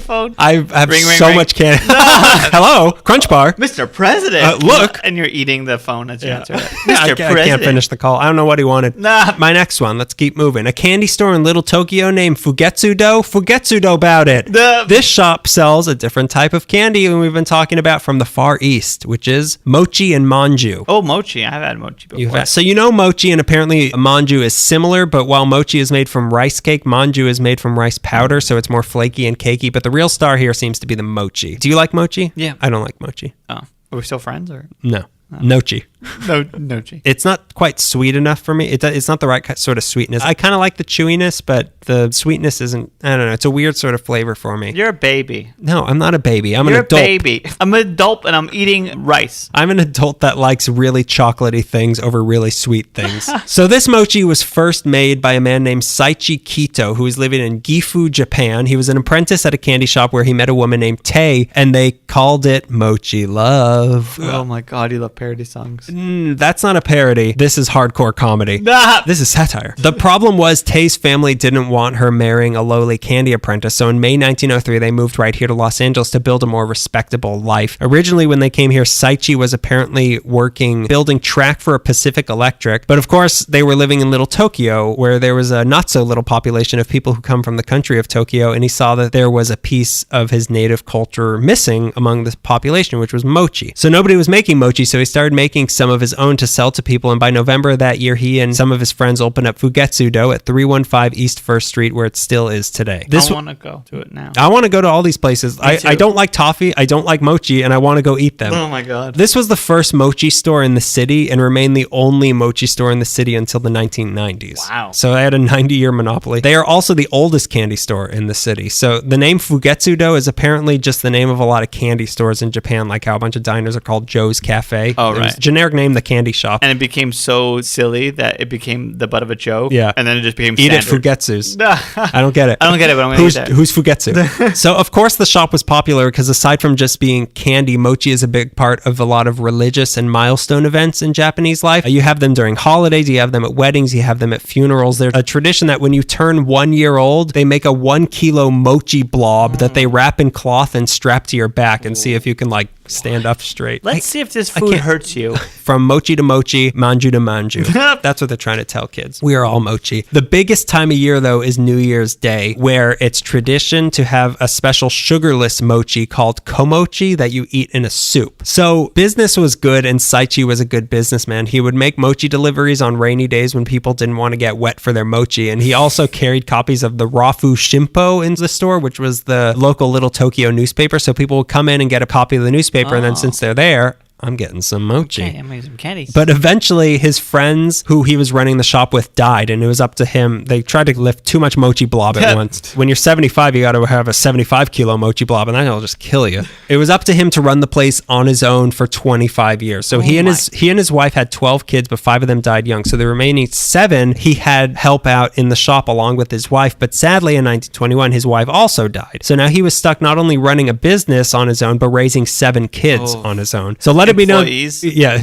phone. I have so much candy. Hello, Crunch Bar. Mr. President. Look. And you're eating the phone as you answer it. I can't finish the call. I don't know what he wanted. My next one. Let's keep moving. A candy store in Little Tokyo named Fugetsu-do. Fugetsu-do about it. This shop sells a different type of candy than we've been talking about from the Far East, which is mochi and manju. Oh, mochi. I've had mochi before. So you know mochi, and apparently manju is similar, but while mochi is made from rice cake, manju is made from rice powder, so it's more flaky and cakey, but the real star here seems to be the mochi. Do you like mochi? Yeah. I don't like mochi. Oh. Are we still friends? Or No. Nochi. Nochi. It's not quite sweet enough for me. It's not the right sort of sweetness. I kind of like the chewiness, but the sweetness isn't, I don't know. It's a weird sort of flavor for me. You're a baby. No, I'm not a baby. I'm an adult. You're a baby. I'm an adult and I'm eating rice. I'm an adult that likes really chocolatey things over really sweet things. So this mochi was first made by a man named Saichi Kito, who was living in Gifu, Japan. He was an apprentice at a candy shop where he met a woman named Tay, and they called it Mochi Love. Oh my God, you love parody songs. That's not a parody. This is hardcore comedy. This is satire. The problem was Tay's family didn't want her marrying a lowly candy apprentice, so in May 1903, they moved right here to Los Angeles to build a more respectable life. Originally, when they came here, Saichi was apparently building track for a Pacific Electric, but of course, they were living in Little Tokyo, where there was a not-so-little population of people who come from the country of Tokyo, and he saw that there was a piece of his native culture missing among the population, which was mochi. So nobody was making mochi, so he started making some of his own to sell to people, and by November of that year, he and some of his friends opened up Fugetsu-do at 315 East 1st Street, where it still is today. I want to go to it now. I want to go to all these places. I don't like toffee, I don't like mochi, and I want to go eat them. Oh my god. This was the first mochi store in the city and remained the only mochi store in the city until the 1990s. Wow. So they had a 90-year monopoly. They are also the oldest candy store in the city. So the name Fugetsu-do is apparently just the name of a lot of candy stores in Japan, like how a bunch of diners are called Joe's Cafe. Oh, It right. was a generic name, the candy shop. And it became so silly that it became the butt of a joke. Yeah. And then it just became Eat it, standard. Fugetsus. I don't get it. I don't get it, but I'm going to eat that. Who's Fugetsu? So, of course, the shop was popular because aside from just being candy, mochi is a big part of a lot of religious and milestone events in Japanese life. You have them during holidays, you have them at weddings, you have them at funerals. There's a tradition that when you turn 1 year old, they make a 1 kilo mochi blob that they wrap in cloth and strap to your back and see if you can like stand up straight. Let's see if this food hurts you. From mochi to mochi, manju to manju. That's what they're trying to tell kids. We are all mochi. The biggest time of year, though, is New Year's Day, where it's tradition to have a special sugarless mochi called komochi that you eat in a soup. So business was good, and Saichi was a good businessman. He would make mochi deliveries on rainy days when people didn't want to get wet for their mochi, and he also carried copies of the Rafu Shimpo in the store, which was the local Little Tokyo newspaper, so people would come in and get a copy of the newspaper, and then since they're there, I'm getting some mochi. Okay, I'm getting some candies. But eventually, his friends who he was running the shop with died, and it was up to him. They tried to lift too much mochi blob at once. When you're 75, you got to have a 75 kilo mochi blob, and that'll just kill you. It was up to him to run the place on his own for 25 years. So he and his wife had 12 kids, but 5 of them died young. So the remaining 7, he had help out in the shop along with his wife. But sadly, in 1921, his wife also died. So now he was stuck not only running a business on his own, but raising 7 kids on his own. So let it be known,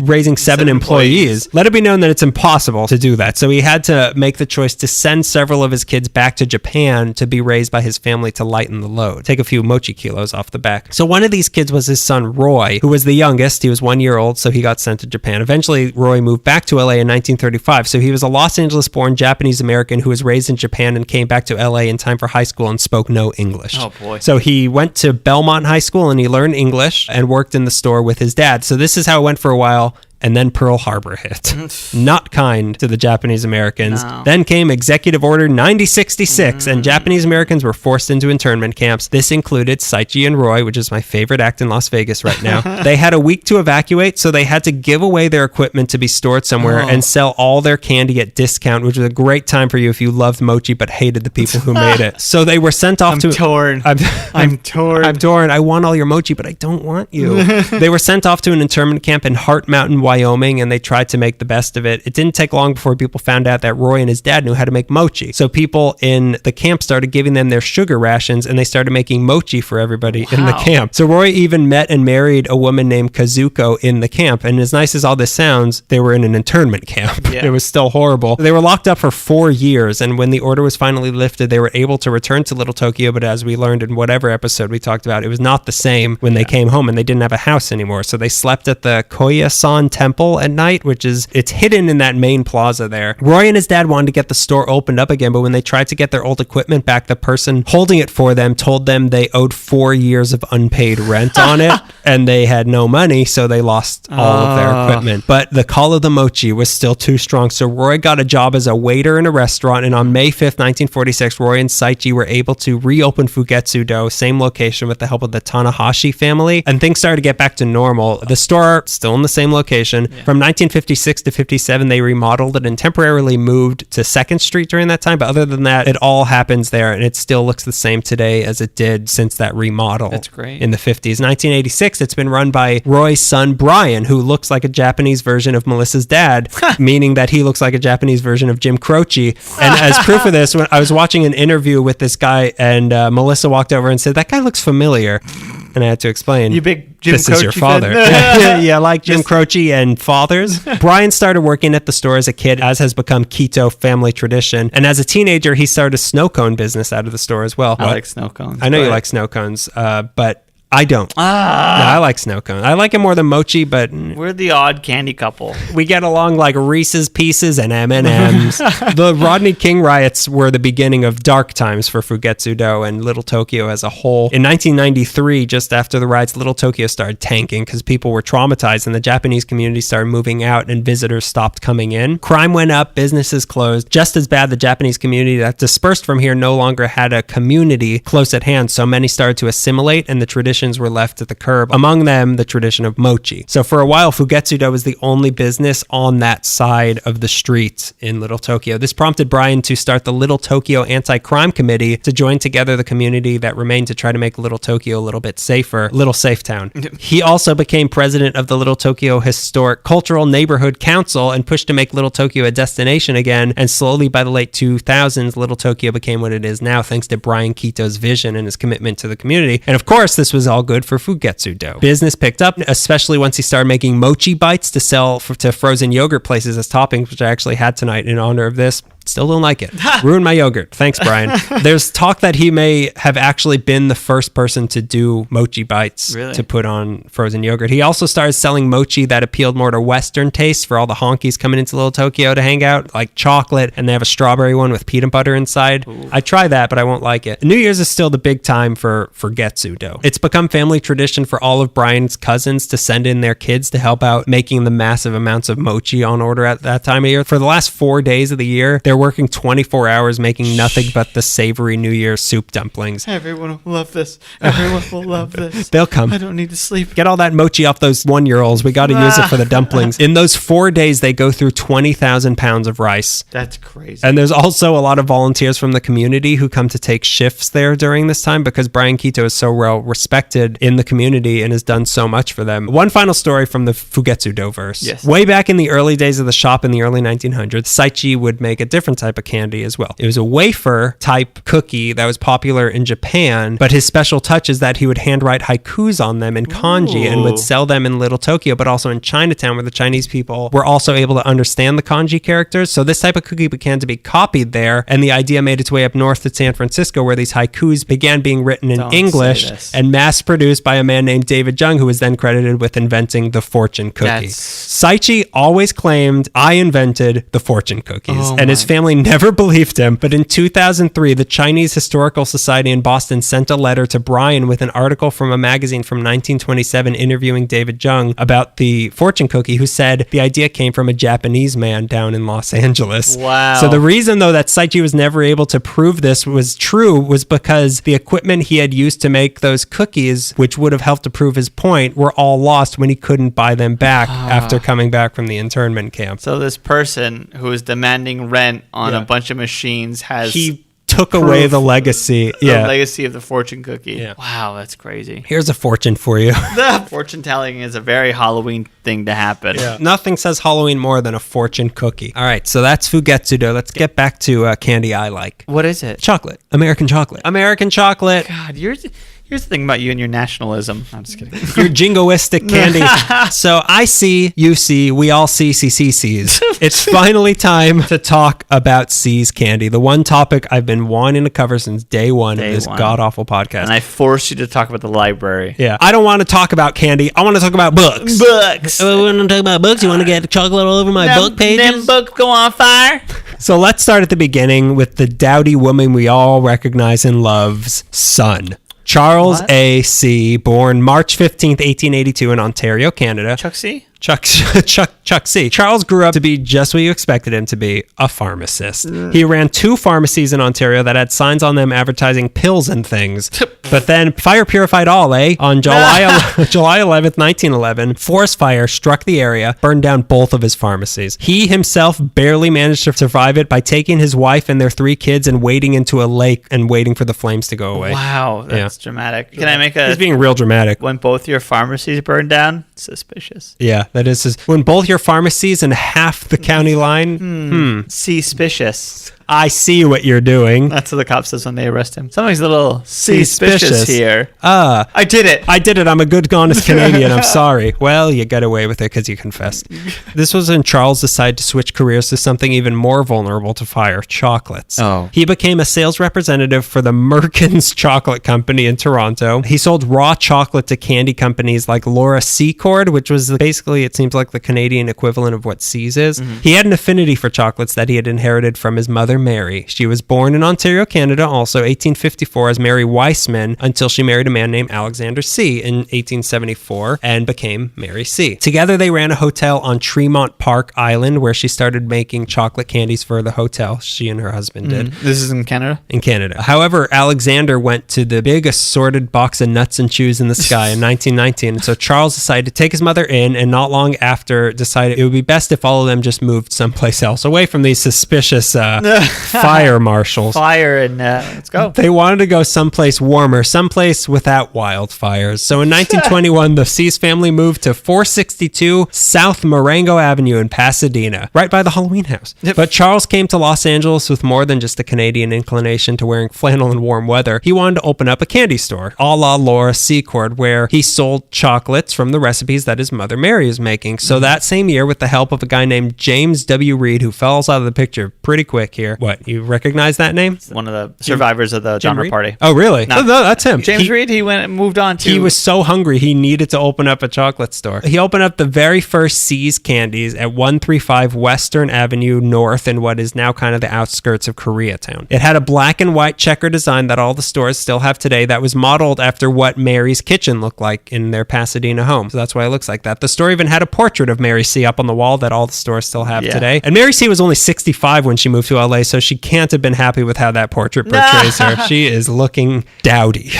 raising 7 employees. Let it be known that it's impossible to do that. So he had to make the choice to send several of his kids back to Japan to be raised by his family to lighten the load, take a few mochi kilos off the back. So one of these kids was his son Roy, who was the youngest. He was 1 year old, so he got sent to Japan. Eventually, Roy moved back to LA in 1935. So he was a Los Angeles-born Japanese American who was raised in Japan and came back to LA in time for high school and spoke no English. Oh boy. So he went to Belmont High School and he learned English and worked in the store with his dad. So this is how it went for a while. And then Pearl Harbor hit. Not kind to the Japanese Americans. No. Then came Executive Order 9066, and Japanese Americans were forced into internment camps. This included Saichi and Roy, which is my favorite act in Las Vegas right now. They had a week to evacuate, so they had to give away their equipment to be stored somewhere and sell all their candy at discount, which was a great time for you if you loved mochi but hated the people who made it. So they were sent off to... torn. I'm torn. I'm torn. I want all your mochi, but I don't want you. They were sent off to an internment camp in Hart Mountain, Wyoming, and they tried to make the best of it. It didn't take long before people found out that Roy and his dad knew how to make mochi. So people in the camp started giving them their sugar rations, and they started making mochi for everybody in the camp. So Roy even met and married a woman named Kazuko in the camp. And as nice as all this sounds, they were in an internment camp. Yeah. It was still horrible. They were locked up for 4 years, and when the order was finally lifted, they were able to return to Little Tokyo. But as we learned in whatever episode we talked about, it was not the same when they came home, and they didn't have a house anymore. So they slept at the Koya-san Temple at night, it's hidden in that main plaza there. Roy and his dad wanted to get the store opened up again, but when they tried to get their old equipment back, the person holding it for them told them they owed 4 years of unpaid rent on it, and they had no money, so they lost all of their equipment. But the call of the mochi was still too strong, so Roy got a job as a waiter in a restaurant, and on May 5th, 1946, Roy and Saichi were able to reopen Fugetsu-do, same location with the help of the Tanahashi family, and things started to get back to normal. The store still in the same location. From 1956 to 57, they remodeled it and temporarily moved to 2nd Street during that time. But other than that, it all happens there, and it still looks the same today as it did since that remodel. That's great. In the 50s. 1986, it's been run by Roy's son, Brian, who looks like a Japanese version of Melissa's dad, meaning that he looks like a Japanese version of Jim Croce. And as proof of this, when I was watching an interview with this guy, and Melissa walked over and said, "That guy looks familiar." And I had to explain. You big Jim This is your Croce father. fan? Yeah, like Jim Croce and fathers. Brian started working at the store as a kid, as has become Quito family tradition. And as a teenager, he started a snow cone business out of the store as well. I like snow cones. I know you like snow cones, but I don't. No, Ah, I like snow cones. I like it more than mochi, but we're the odd candy couple. we get along like Reese's Pieces and M&Ms. The Rodney King riots were the beginning of dark times for Fugetsu-do and Little Tokyo as a whole. In 1993, just after the riots, Little Tokyo started tanking because people were traumatized and the Japanese community started moving out and visitors stopped coming in. Crime went up, businesses closed. Just as bad, the Japanese community that dispersed from here no longer had a community close at hand, so many started to assimilate and the traditions were left at the curb. Among them, the tradition of mochi. So for a while, Fugetsu-do was the only business on that side of the street in Little Tokyo. This prompted Brian to start the Little Tokyo Anti-Crime Committee to join together the community that remained to try to make Little Tokyo a little bit safer, Little Safe Town. He also became president of the Little Tokyo Historic Cultural Neighborhood Council and pushed to make Little Tokyo a destination again. And slowly by the late 2000s, Little Tokyo became what it is now thanks to Brian Quito's vision and his commitment to the community. And of course, this was all good for Fugetsu-do. Business picked up, especially once he started making mochi bites to sell to frozen yogurt places as toppings, which I actually had tonight in honor of this. Still don't like it. Ruined my yogurt. Thanks, Brian. There's talk that he may have actually been the first person to do mochi bites to put on frozen yogurt. He also started selling mochi that appealed more to Western tastes for all the honkies coming into Little Tokyo to hang out, like chocolate, and they have a strawberry one with peanut butter inside. Ooh. I try that, but I won't like it. New Year's is still the big time for Fugetsu-do. It's become family tradition for all of Brian's cousins to send in their kids to help out making the massive amounts of mochi on order at that time of year. For the last 4 days of the year, they're working 24 hours making nothing but the savory New Year soup dumplings. Everyone will love this. Everyone will love this. They'll come. I don't need to sleep. Get all that mochi off those 1-year-olds. We got to use it for the dumplings. In those 4 days, they go through 20,000 pounds of rice. That's crazy. And there's also a lot of volunteers from the community who come to take shifts there during this time because Brian Quito is so well respected in the community and has done so much for them. One final story from the Fugetsu-do verse. Yes. Way back in the early days of the shop in the early 1900s, Saichi would make a different type of candy as well. It was a wafer type cookie that was popular in Japan, but his special touch is that he would handwrite haikus on them in kanji and would sell them in Little Tokyo, but also in Chinatown where the Chinese people were also able to understand the kanji characters. So this type of cookie began to be copied there, and the idea made its way up north to San Francisco where these haikus began being written in English and mass produced by a man named David Jung, who was then credited with inventing the fortune cookie. Saichi always claimed, I invented the fortune cookies, and his family never believed him. But in 2003, the Chinese Historical Society in Boston sent a letter to Brian with an article from a magazine from 1927 interviewing David Jung about the fortune cookie, who said the idea came from a Japanese man down in Los Angeles. Wow. So the reason, though, that Saichi was never able to prove this was true was because the equipment he had used to make those cookies, which would have helped to prove his point, were all lost when he couldn't buy them back after coming back from the internment camp. So this person who is demanding rent on a bunch of machines he took away the legacy. The legacy of the fortune cookie. Yeah. Wow, that's crazy. Here's a fortune for you. The fortune telling is a very Halloween thing to happen. Yeah. Nothing says Halloween more than a fortune cookie. All right, so that's Fugetsu-do. Let's get back to candy I like. What is it? Chocolate. American chocolate. American chocolate. God, here's the thing about you and your nationalism. I'm just kidding. Your jingoistic candy. So I see, you see, we all see CCCs. It's finally time to talk about C's candy, the one topic I've been wanting to cover since day one of this god-awful podcast. And I forced you to talk about the library. Yeah. I don't want to talk about candy. I want to talk about books. Books. We want to talk about books. You want to get chocolate all over my book pages? Them books go on fire. So let's start at the beginning with the dowdy woman we all recognize and love's son. Charles A. C., born March 15th, 1882 in Ontario, Canada. Chuck C.? Chuck C. Charles grew up to be just what you expected him to be, a pharmacist. He ran 2 pharmacies in Ontario that had signs on them advertising pills and things. But then fire purified all, eh? On July 11th, 1911, forest fire struck the area, burned down both of his pharmacies. He himself barely managed to survive it by taking his wife and their 3 kids and wading into a lake and waiting for the flames to go away. Wow, that's dramatic. Can I make He's being real dramatic. When both your pharmacies burned down? Suspicious. Yeah. That is when both your pharmacies and half the county line. Suspicious. I see what you're doing. That's what the cop says when they arrest him. Something's a little suspicious here. I did it. I'm a good, honest Canadian. I'm sorry. Well, you got away with it because you confessed. This was when Charles decided to switch careers to something even more vulnerable to fire, chocolates. Oh. He became a sales representative for the Merkins Chocolate Company in Toronto. He sold raw chocolate to candy companies like Laura Secord, which was basically, it seems like the Canadian equivalent of what See's is. Mm-hmm. He had an affinity for chocolates that he had inherited from his mother, Mary. She was born in Ontario, Canada, also 1854 as Mary Weissman, until she married a man named Alexander C. in 1874 and became Mary C. Together, they ran a hotel on Tremont Park Island where she started making chocolate candies for the hotel. She and her husband did. This is in Canada? In Canada. However, Alexander went to the big assorted box of nuts and chews in the sky in 1919. So Charles decided to take his mother in, and not long after decided it would be best if all of them just moved someplace else, away from these suspicious fire marshals. Fire and let's go. They wanted to go someplace warmer, someplace without wildfires. So in 1921, the C's family moved to 462 South Marengo Avenue in Pasadena, right by the Halloween house. Yep. But Charles came to Los Angeles with more than just a Canadian inclination to wearing flannel in warm weather. He wanted to open up a candy store, a la Laura Secord, where he sold chocolates from the recipes that his mother Mary is making. So that same year, with the help of a guy named James W. Reed, who falls out of the picture pretty quick here. What, you recognize that name? One of the survivors of the Donner Party. Oh, really? No, that's him. James Reed, he went and moved on to... He was so hungry, he needed to open up a chocolate store. He opened up the very first C's Candies at 135 Western Avenue North in what is now kind of the outskirts of Koreatown. It had a black and white checker design that all the stores still have today that was modeled after what Mary's kitchen looked like in their Pasadena home. So that's why it looks like that. The store even had a portrait of Mary C. up on the wall that all the stores still have today. And Mary C. was only 65 when she moved to LA, so she can't have been happy with how that portrait portrays her. She is looking dowdy.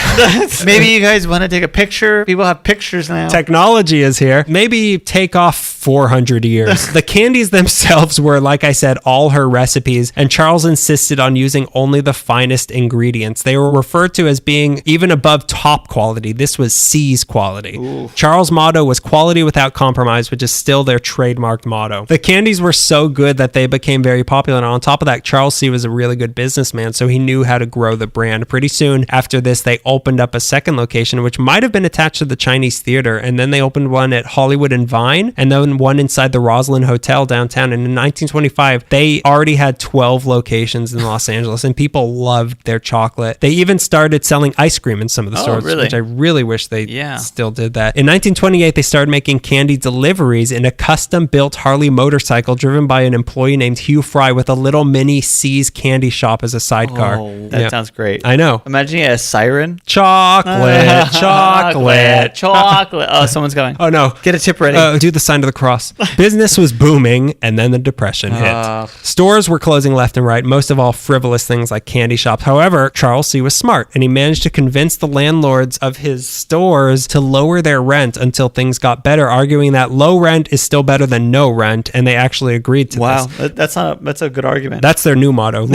Maybe you guys want to take a picture? People have pictures now. Technology is here. Maybe take off 400 years. The candies themselves were, like I said, all her recipes, and Charles insisted on using only the finest ingredients. They were referred to as being even above top quality. This was C's quality. Ooh. Charles' motto was quality without compromise, which is still their trademarked motto. The candies were so good that they became very popular, and on top of that, Charles C. was a really good businessman, so he knew how to grow the brand. Pretty soon after this, they opened up a second location, which might have been attached to the Chinese Theater, and then they opened one at Hollywood and Vine, and then one inside the Roslyn Hotel downtown. And in 1925, they already had 12 locations in Los Angeles, and people loved their chocolate. They even started selling ice cream in some of the stores, really? which I really wish they still did that. In 1928, they started making candy deliveries in a custom-built Harley motorcycle driven by an employee named Hugh Fry with a little mini C's candy shop as a sidecar. Oh, that sounds great. I know. Imagine a siren. Chocolate, chocolate. Oh, someone's going. Oh, no. Get a tip ready. Do the sign of the cross. Business was booming, and then the Depression hit. Stores were closing left and right, most of all frivolous things like candy shops. However, Charles C. was smart, and he managed to convince the landlords of his stores to lower their rent until things got better, arguing that low rent is still better than no rent, and they actually agreed to this. Wow, that's a good argument. That's their new motto.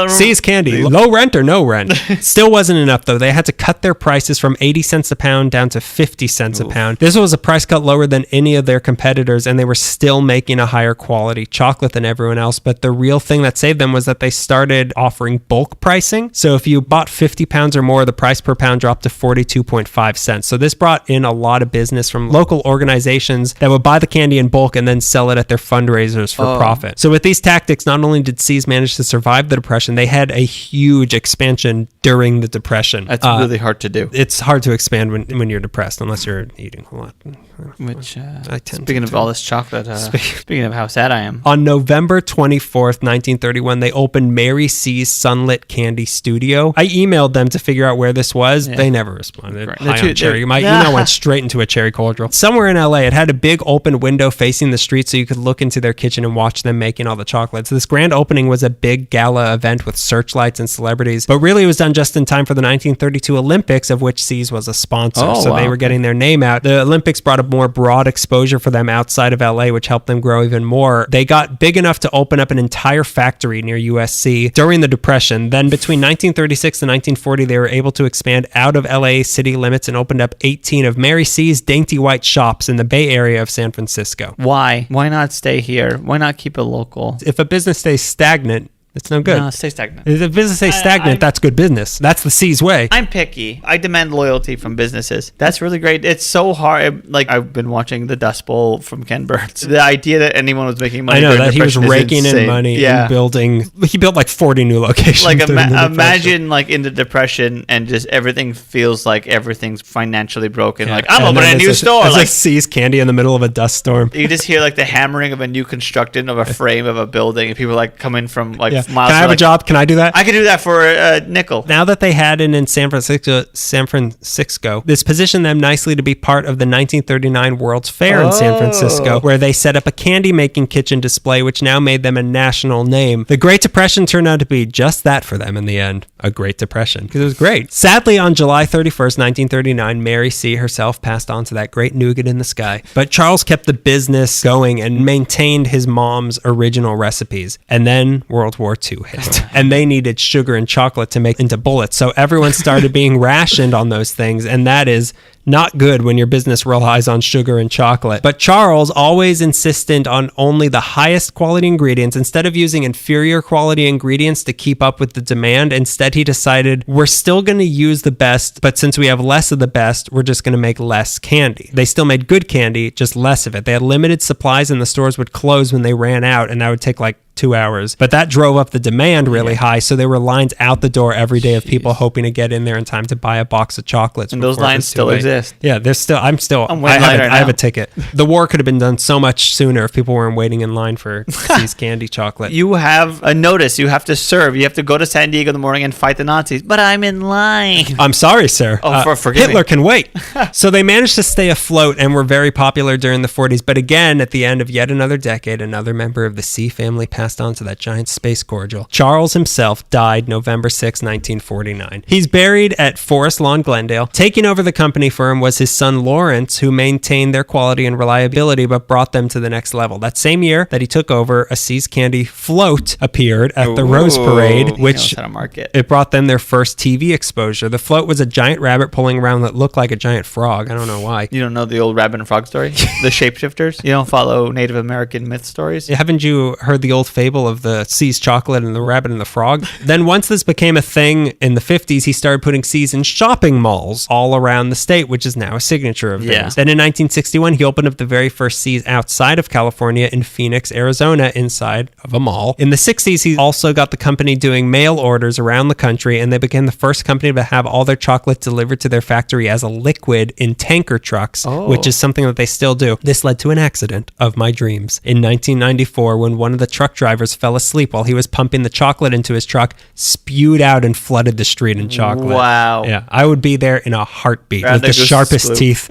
C's Candy, low rent or no rent. Still wasn't enough, though. They had to cut their prices from 80 cents a pound down to 50 cents a pound. This was a price cut lower than any of their competitors, and they were still making a higher quality chocolate than everyone else. But the real thing that saved them was that they started offering bulk pricing. So if you bought 50 pounds or more, the price per pound dropped to 42.5 cents. So this brought in a lot of business from local organizations that would buy the candy in bulk and then sell it at their fundraisers for profit. So with these tactics, not only did C's manage to survive the Depression, they had a huge expansion during the Depression. That's really hard to do. It's hard to expand when you're depressed, unless you're eating a lot. Which, speaking of all this chocolate, speaking of how sad I am. On November 24th, 1931, they opened Mary C's Sunlit Candy Studio. I emailed them to figure out where this was. They never responded. Right. My email went straight into a cherry cordial. Somewhere in LA, it had a big open window facing the street so you could look into their kitchen and watch them making all the chocolates. This grand opening was a big gala event with searchlights and celebrities, but really it was done just in time for the 1932 Olympics, of which C's was a sponsor. They were getting their name out. The Olympics brought a more broad exposure for them outside of LA, which helped them grow even more. They got big enough to open up an entire factory near USC during the Depression. Then between 1936 and 1940, they were able to expand out of LA city limits and opened up 18 of Mary C's dainty white shops in the Bay Area of San Francisco. Why? Why not stay here? Why not keep it local? If a business stays stagnant, It's no good. No, stay stagnant. If the business stays stagnant, that's good business. That's the C's way. I'm picky. I demand loyalty from businesses. That's really great. It's so hard. Like, I've been watching the Dust Bowl from Ken Burns. The idea that anyone was making money. I know that he was Depression is raking in insane. money and building. He built like 40 new locations. Like, during the imagine like in the Depression and just everything feels like everything's financially broken. Yeah. Like, I'm And opening then a new store. There's Like, like C's candy in the middle of a dust storm. you just hear like the hammering of a new construction of a frame of a building, and people like come in from like Yeah. miles. Can I have like, a job? Can I do that? I could do that for a nickel. Now that they had it in San Francisco, this positioned them nicely to be part of the 1939 World's Fair in San Francisco, where they set up a candy-making kitchen display, which now made them a national name. The Great Depression turned out to be just that for them in the end, a Great Depression, because it was great. Sadly, on July 31st, 1939, Mary C. herself passed on to that great nougat in the sky. But Charles kept the business going and maintained his mom's original recipes. And then World War II hit, and they needed sugar and chocolate to make into bullets. So everyone started being rationed on those things, and that is not good when your business relies on sugar and chocolate. But Charles, always insistent on only the highest quality ingredients, instead of using inferior quality ingredients to keep up with the demand, instead he decided, we're still going to use the best, but since we have less of the best, we're just going to make less candy. They still made good candy, just less of it. They had limited supplies and the stores would close when they ran out, and that would take like 2 hours. But that drove up the demand really high, so there were lines out the door every day of people hoping to get in there in time to buy a box of chocolates. And those lines still exist. Yeah, there's still. I'm waiting I have a ticket. The war could have been done so much sooner if people weren't waiting in line for C's candy chocolate. You have a notice. You have to serve. You have to go to San Diego in the morning and fight the Nazis. But I'm in line. I'm sorry, sir. Forgive Hitler me. can wait. So they managed to stay afloat and were very popular during the 40s. But again, at the end of yet another decade, another member of the C family passed on to that giant space cordial. Charles himself died November 6, 1949. He's buried at Forest Lawn, Glendale. Taking over the company for him was his son Lawrence, who maintained their quality and reliability but brought them to the next level. That same year that he took over, a C's Candy float appeared at the Rose Parade, which it brought them their first TV exposure. The float was a giant rabbit pulling around that looked like a giant frog. I don't know why. You don't know the old rabbit and frog story? The shapeshifters? You don't follow Native American myth stories? Haven't you heard the old fable of the C's chocolate and the rabbit and the frog? Then once this became a thing in the 50s, he started putting C's in shopping malls all around the state, which is now a signature of theirs. Then in 1961, he opened up the very first C's outside of California in Phoenix, Arizona, inside of a mall. In the 60s, he also got the company doing mail orders around the country, and they became the first company to have all their chocolate delivered to their factory as a liquid in tanker trucks, which is something that they still do. This led to an accident of my dreams. In 1994, when one of the truck drivers fell asleep while he was pumping the chocolate into his truck, spewed out and flooded the street in chocolate. Wow. Yeah, I would be there in a heartbeat with the sharpest teeth.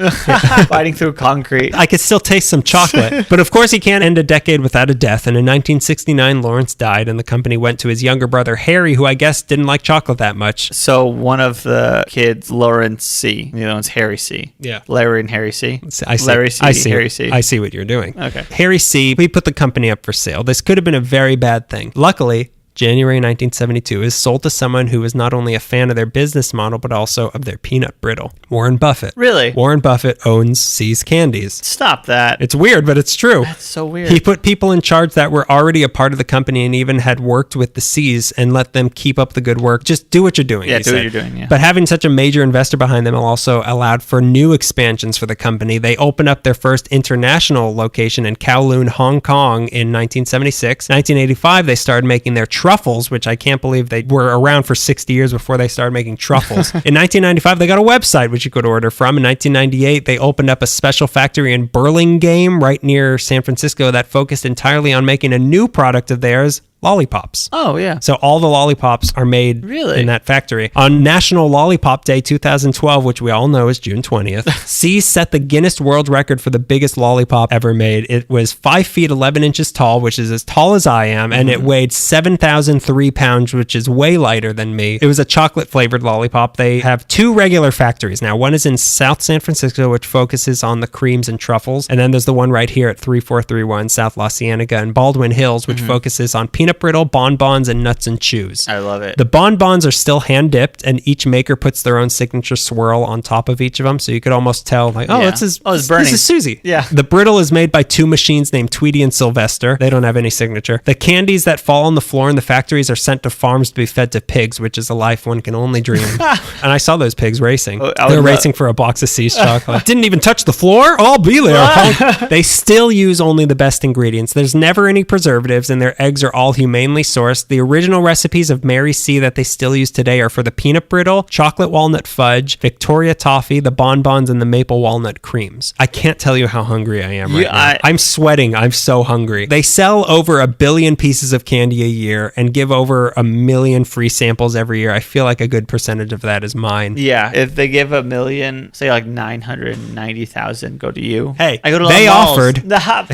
Fighting through concrete. I could still taste some chocolate. But of course, he can't end a decade without a death. And in 1969, Lawrence died, and the company went to his younger brother, Harry, who I guess didn't like chocolate that much. So one of the kids, Lawrence C., it's Harry C. Yeah. Larry and Harry C. I see, Larry C. I see, Harry C. I see what you're doing. Okay. Harry C., we put the company up for sale. This could have been a very bad thing. Luckily, January 1972 is sold to someone who was not only a fan of their business model, but also of their peanut brittle. Warren Buffett. Really? Warren Buffett owns C's Candies. Stop that. It's weird, but it's true. That's so weird. He put people in charge that were already a part of the company and even had worked with the C's and let them keep up the good work. Just do what you're doing. Yeah, do what you're doing, yeah. But having such a major investor behind them also allowed for new expansions for the company. They opened up their first international location in Kowloon, Hong Kong in 1976. 1985, they started making their truffles, which I can't believe they were around for 60 years before they started making truffles. In 1995, they got a website which you could order from. In 1998, they opened up a special factory in Burlingame, right near San Francisco, that focused entirely on making a new product of theirs, lollipops. Oh, yeah. So all the lollipops are made in that factory. On National Lollipop Day 2012, which we all know is June 20th, C set the Guinness World Record for the biggest lollipop ever made. It was 5 feet 11 inches tall, which is as tall as I am, and it weighed 7,003 pounds, which is way lighter than me. It was a chocolate flavored lollipop. They have 2 regular factories now. One is in South San Francisco, which focuses on the creams and truffles, and then there's the one right here at 3431 South La Cienega in Baldwin Hills, which focuses on peanut peanut brittle, bonbons, and nuts and chews. I love it. The bonbons are still hand dipped, and each maker puts their own signature swirl on top of each of them, so you could almost tell, like, oh, Yeah. it's burning. this is Susie. Yeah. The brittle is made by two machines named Tweety and Sylvester. They don't have any signature. The candies that fall on the floor in the factories are sent to farms to be fed to pigs, which is a life one can only dream. And I saw those pigs racing. They're racing for a box of See's chocolate. Didn't even touch the floor. I'll be there. They still use only the best ingredients. There's never any preservatives, and their eggs are all humanely sourced. The original recipes of Mary C that they still use today are for the peanut brittle, chocolate walnut fudge, Victoria toffee, the bonbons, and the maple walnut creams. I can't tell you how hungry I am right now. I'm sweating. I'm so hungry. They sell over 1 billion pieces of candy a year and give over 1 million free samples every year. I feel like a good percentage of that is mine. Yeah, if they give 1 million, say like 990,000 go to you. Hey, I go to they malls. offered.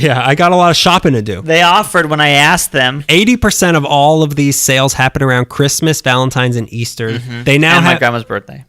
Yeah, I got a lot of shopping to do. They offered when I asked them. 80% of all of these sales happen around Christmas, Valentine's, and Easter. They now And have my grandma's birthday.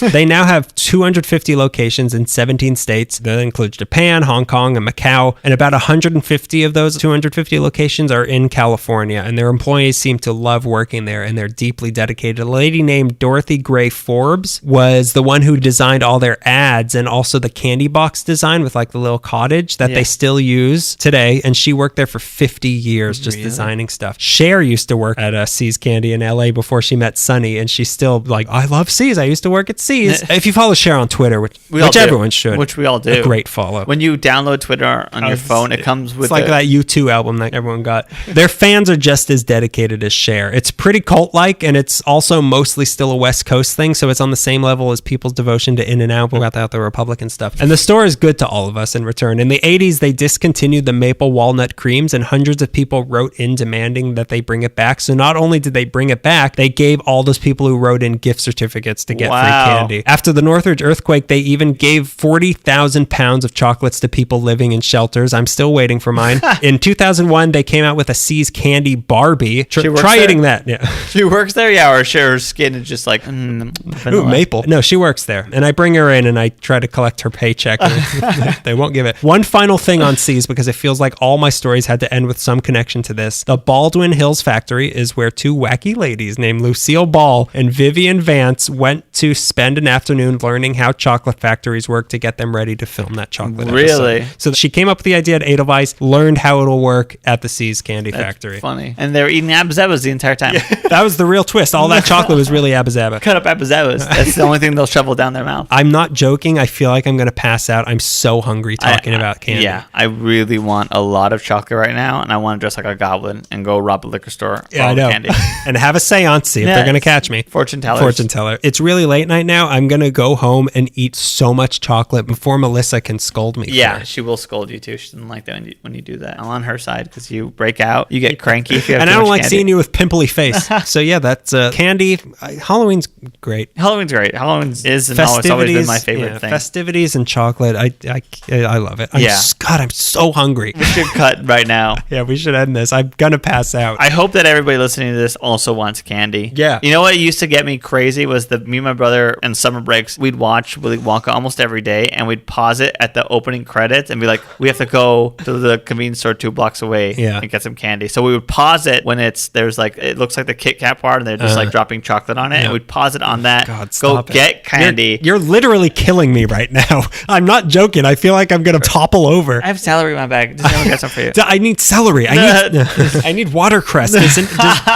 They now have 250 locations in 17 states. That includes Japan, Hong Kong, and Macau. And about 150 of those 250 locations are in California. And their employees seem to love working there, and they're deeply dedicated. A lady named Dorothy Gray Forbes was the one who designed all their ads and also the candy box design with like the little cottage that they still use today. And she worked there for 50 years just designing stuff. Cher used to work at C's Candy in LA before she met Sunny, and she's still like, I love C's. I used to work at C's. If you follow Cher on Twitter, which everyone should. Which we all do. A great follow. When you download Twitter on your phone, it comes with it's like that U2 album that everyone got. Their fans are just as dedicated as Cher. It's pretty cult-like, and it's also mostly still a West Coast thing, so it's on the same level as people's devotion to In-N-Out without the Republican stuff. And the store is good to all of us in return. In the 80s, they discontinued the maple walnut creams, and hundreds of people wrote in demanding that they bring it back. So not only did they bring it back, they gave all those people who wrote in gift certificates to get free candy. After the Northridge earthquake, they even gave 40,000 pounds of chocolates to people living in shelters. I'm still waiting for mine. In 2001, they came out with a C's Candy Barbie. Try eating that. Yeah. She works there, yeah, or her skin is just like, ooh, maple. No, she works there. And I bring her in and I try to collect her paycheck. They won't give it. One final thing on C's, because it feels like all my stories had to end with some connection to this. The Baldwin Hills factory is where two wacky ladies named Lucille Ball and Vivian Vance went to spend an afternoon learning how chocolate factories work to get them ready to film that chocolate Really? episode. So she came up with the idea at Edelweiss, learned how it'll work at the C's Candy Factory. Funny. And they were eating Abba Zabas the entire time. That was the real twist. All that chocolate was really Abba Zaba. Cut up Abba Zabas. That's the only thing they'll shovel down their mouth. I'm not joking. I feel like I'm going to pass out. I'm so hungry talking about candy. Yeah, I really want a lot of chocolate right now, and I want to dress like a goblin and go rob a liquor store for all I the know. candy. And have a seance, see if they're going to catch me. Fortune tellers. Fortune teller. It's really late night now. I'm going to go home and eat so much chocolate before Melissa can scold me. Yeah, she will scold you too. She doesn't like that when you do that. I'm on her side because you break out, you get cranky if you have and too I don't much like candy. seeing you with pimply face. So yeah, that's candy. Halloween's great. Halloween's great. Halloween is and it's always been my favorite thing. Festivities and chocolate. I love it. God, I'm so hungry. We should cut right now. Yeah, we should end this. I'm gonna pass out. I hope that everybody listening to this also wants candy. Yeah. You know what used to get me crazy was me and my brother in summer breaks, we'd watch Willy Wonka almost every day, and we'd pause it at the opening credits and be like, we have to go to the convenience store 2 blocks away and get some candy. So we would pause it when it looks like the Kit Kat part and they're just like dropping chocolate on it, and we'd pause it on that. God, go get candy. You're literally killing me right now. I'm not joking. I feel like I'm gonna topple over. I have celery in my bag. Just never get some for you. I need celery. I need watercress.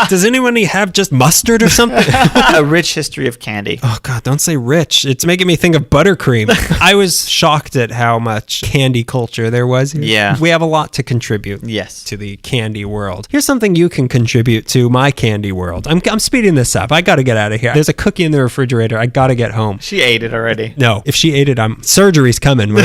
Does anyone have just mustard or something? A rich history of candy. Oh God, don't say rich. It's making me think of buttercream. I was shocked at how much candy culture there was here. Yeah. We have a lot to contribute to the candy world. Here's something you can contribute to my candy world. I'm speeding this up. I got to get out of here. There's a cookie in the refrigerator. I got to get home. She ate it already. No, if she ate it, surgery's coming. When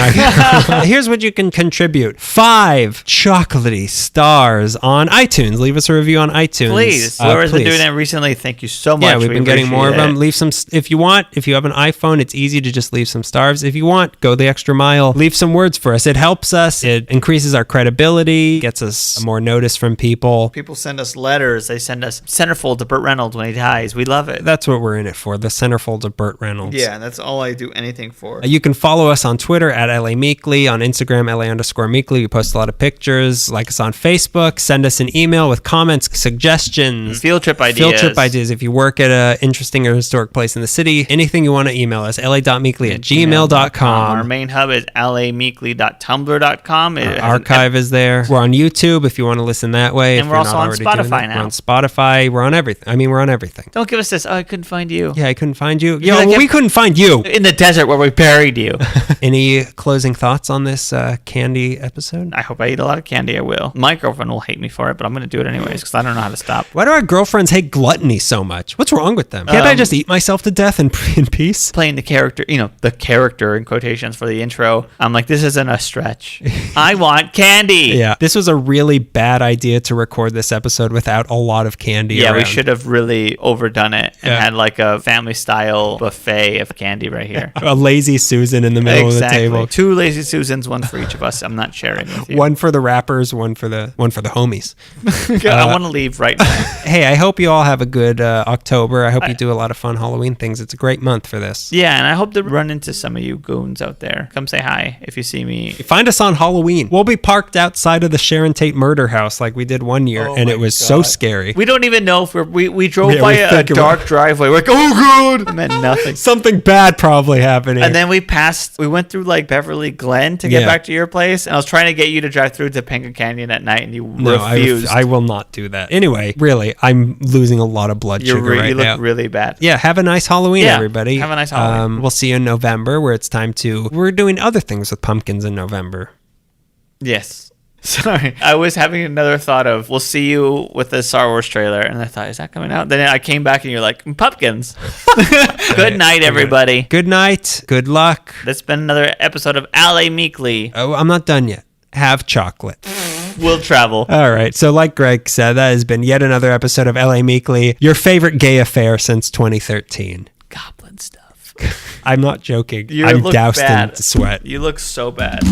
Here's what you can contribute. 5 chocolately stars on iTunes. Leave us a review on iTunes. Please. Whoever's been doing that recently, thank you so much. Yeah, we've been getting more of them. Leave some, if you want, if you have an iPhone, it's easy to just leave some stars. If you want, go the extra mile. Leave some words for us. It helps us. It increases our credibility, gets us more notice from people. People send us letters. They send us centerfold to Burt Reynolds when he dies. We love it. That's what we're in it for, the centerfold of Burt Reynolds. Yeah, that's all I do anything for. You can follow us on Twitter at LA Meekly, on Instagram, LA_Meekly. We post a lot of pictures. Like us on Facebook. Send us an email. email with comments, suggestions, field trip ideas. If you work at an interesting or historic place in the city, anything you want to email us, la.meekly@gmail.com. Our main hub is lameekly.tumblr.com. Archive is there. We're on YouTube if you want to listen that way. And we're also on Spotify now. We're on Spotify. We're on everything. I mean, we're on everything. Don't give us this. Oh, I couldn't find you. Yeah, I couldn't find you. We couldn't find you. In the desert where we buried you. Any closing thoughts on this candy episode? I hope I eat a lot of candy. I will. My girlfriend will hate me for it, but I'm going to do it anyways because I don't know how to stop. Why do our girlfriends hate gluttony so much? What's wrong with them? Can't I just eat myself to death in peace? Playing the character, the character in quotations for the intro. I'm like, this isn't a stretch. I want candy. Yeah. This was a really bad idea to record this episode without a lot of candy around. We should have really overdone it and had like a family style buffet of candy right here. A lazy Susan in the middle of the table. 2 lazy Susans, one for each of us. I'm not sharing with you. One for the rappers, one for the homies. I want to leave right now. Hey, I hope you all have a good October. I hope you do a lot of fun Halloween things. It's a great month for this. Yeah, and I hope to run into some of you goons out there. Come say hi if you see me. Find us on Halloween. We'll be parked outside of the Sharon Tate murder house like we did one year, and it was so scary. We don't even know if we drove by a dark driveway. We're like, oh god, it meant nothing. Something bad probably happening. And then we went through like Beverly Glen to get back to your place, and I was trying to get you to drive through to Pagan Canyon at night, and you refused. I will not do that. Anyway, really, I'm losing a lot of blood sugar right now. You look really bad. Yeah, have a nice Halloween, everybody. Have a nice Halloween. We'll see you in November, where it's time to... We're doing other things with pumpkins in November. Yes. Sorry. I was having another thought of, we'll see you with the Star Wars trailer, and I thought, is that coming out? Then I came back, and you're like, pumpkins. Good night, everybody. Good night. Good luck. That's been another episode of LA Meekly. Oh, I'm not done yet. Have chocolate. We'll travel. All right. So like Greg said, that has been yet another episode of LA Meekly, your favorite gay affair since 2013. Goblin stuff. I'm not joking. I'm doused in sweat. You look so bad.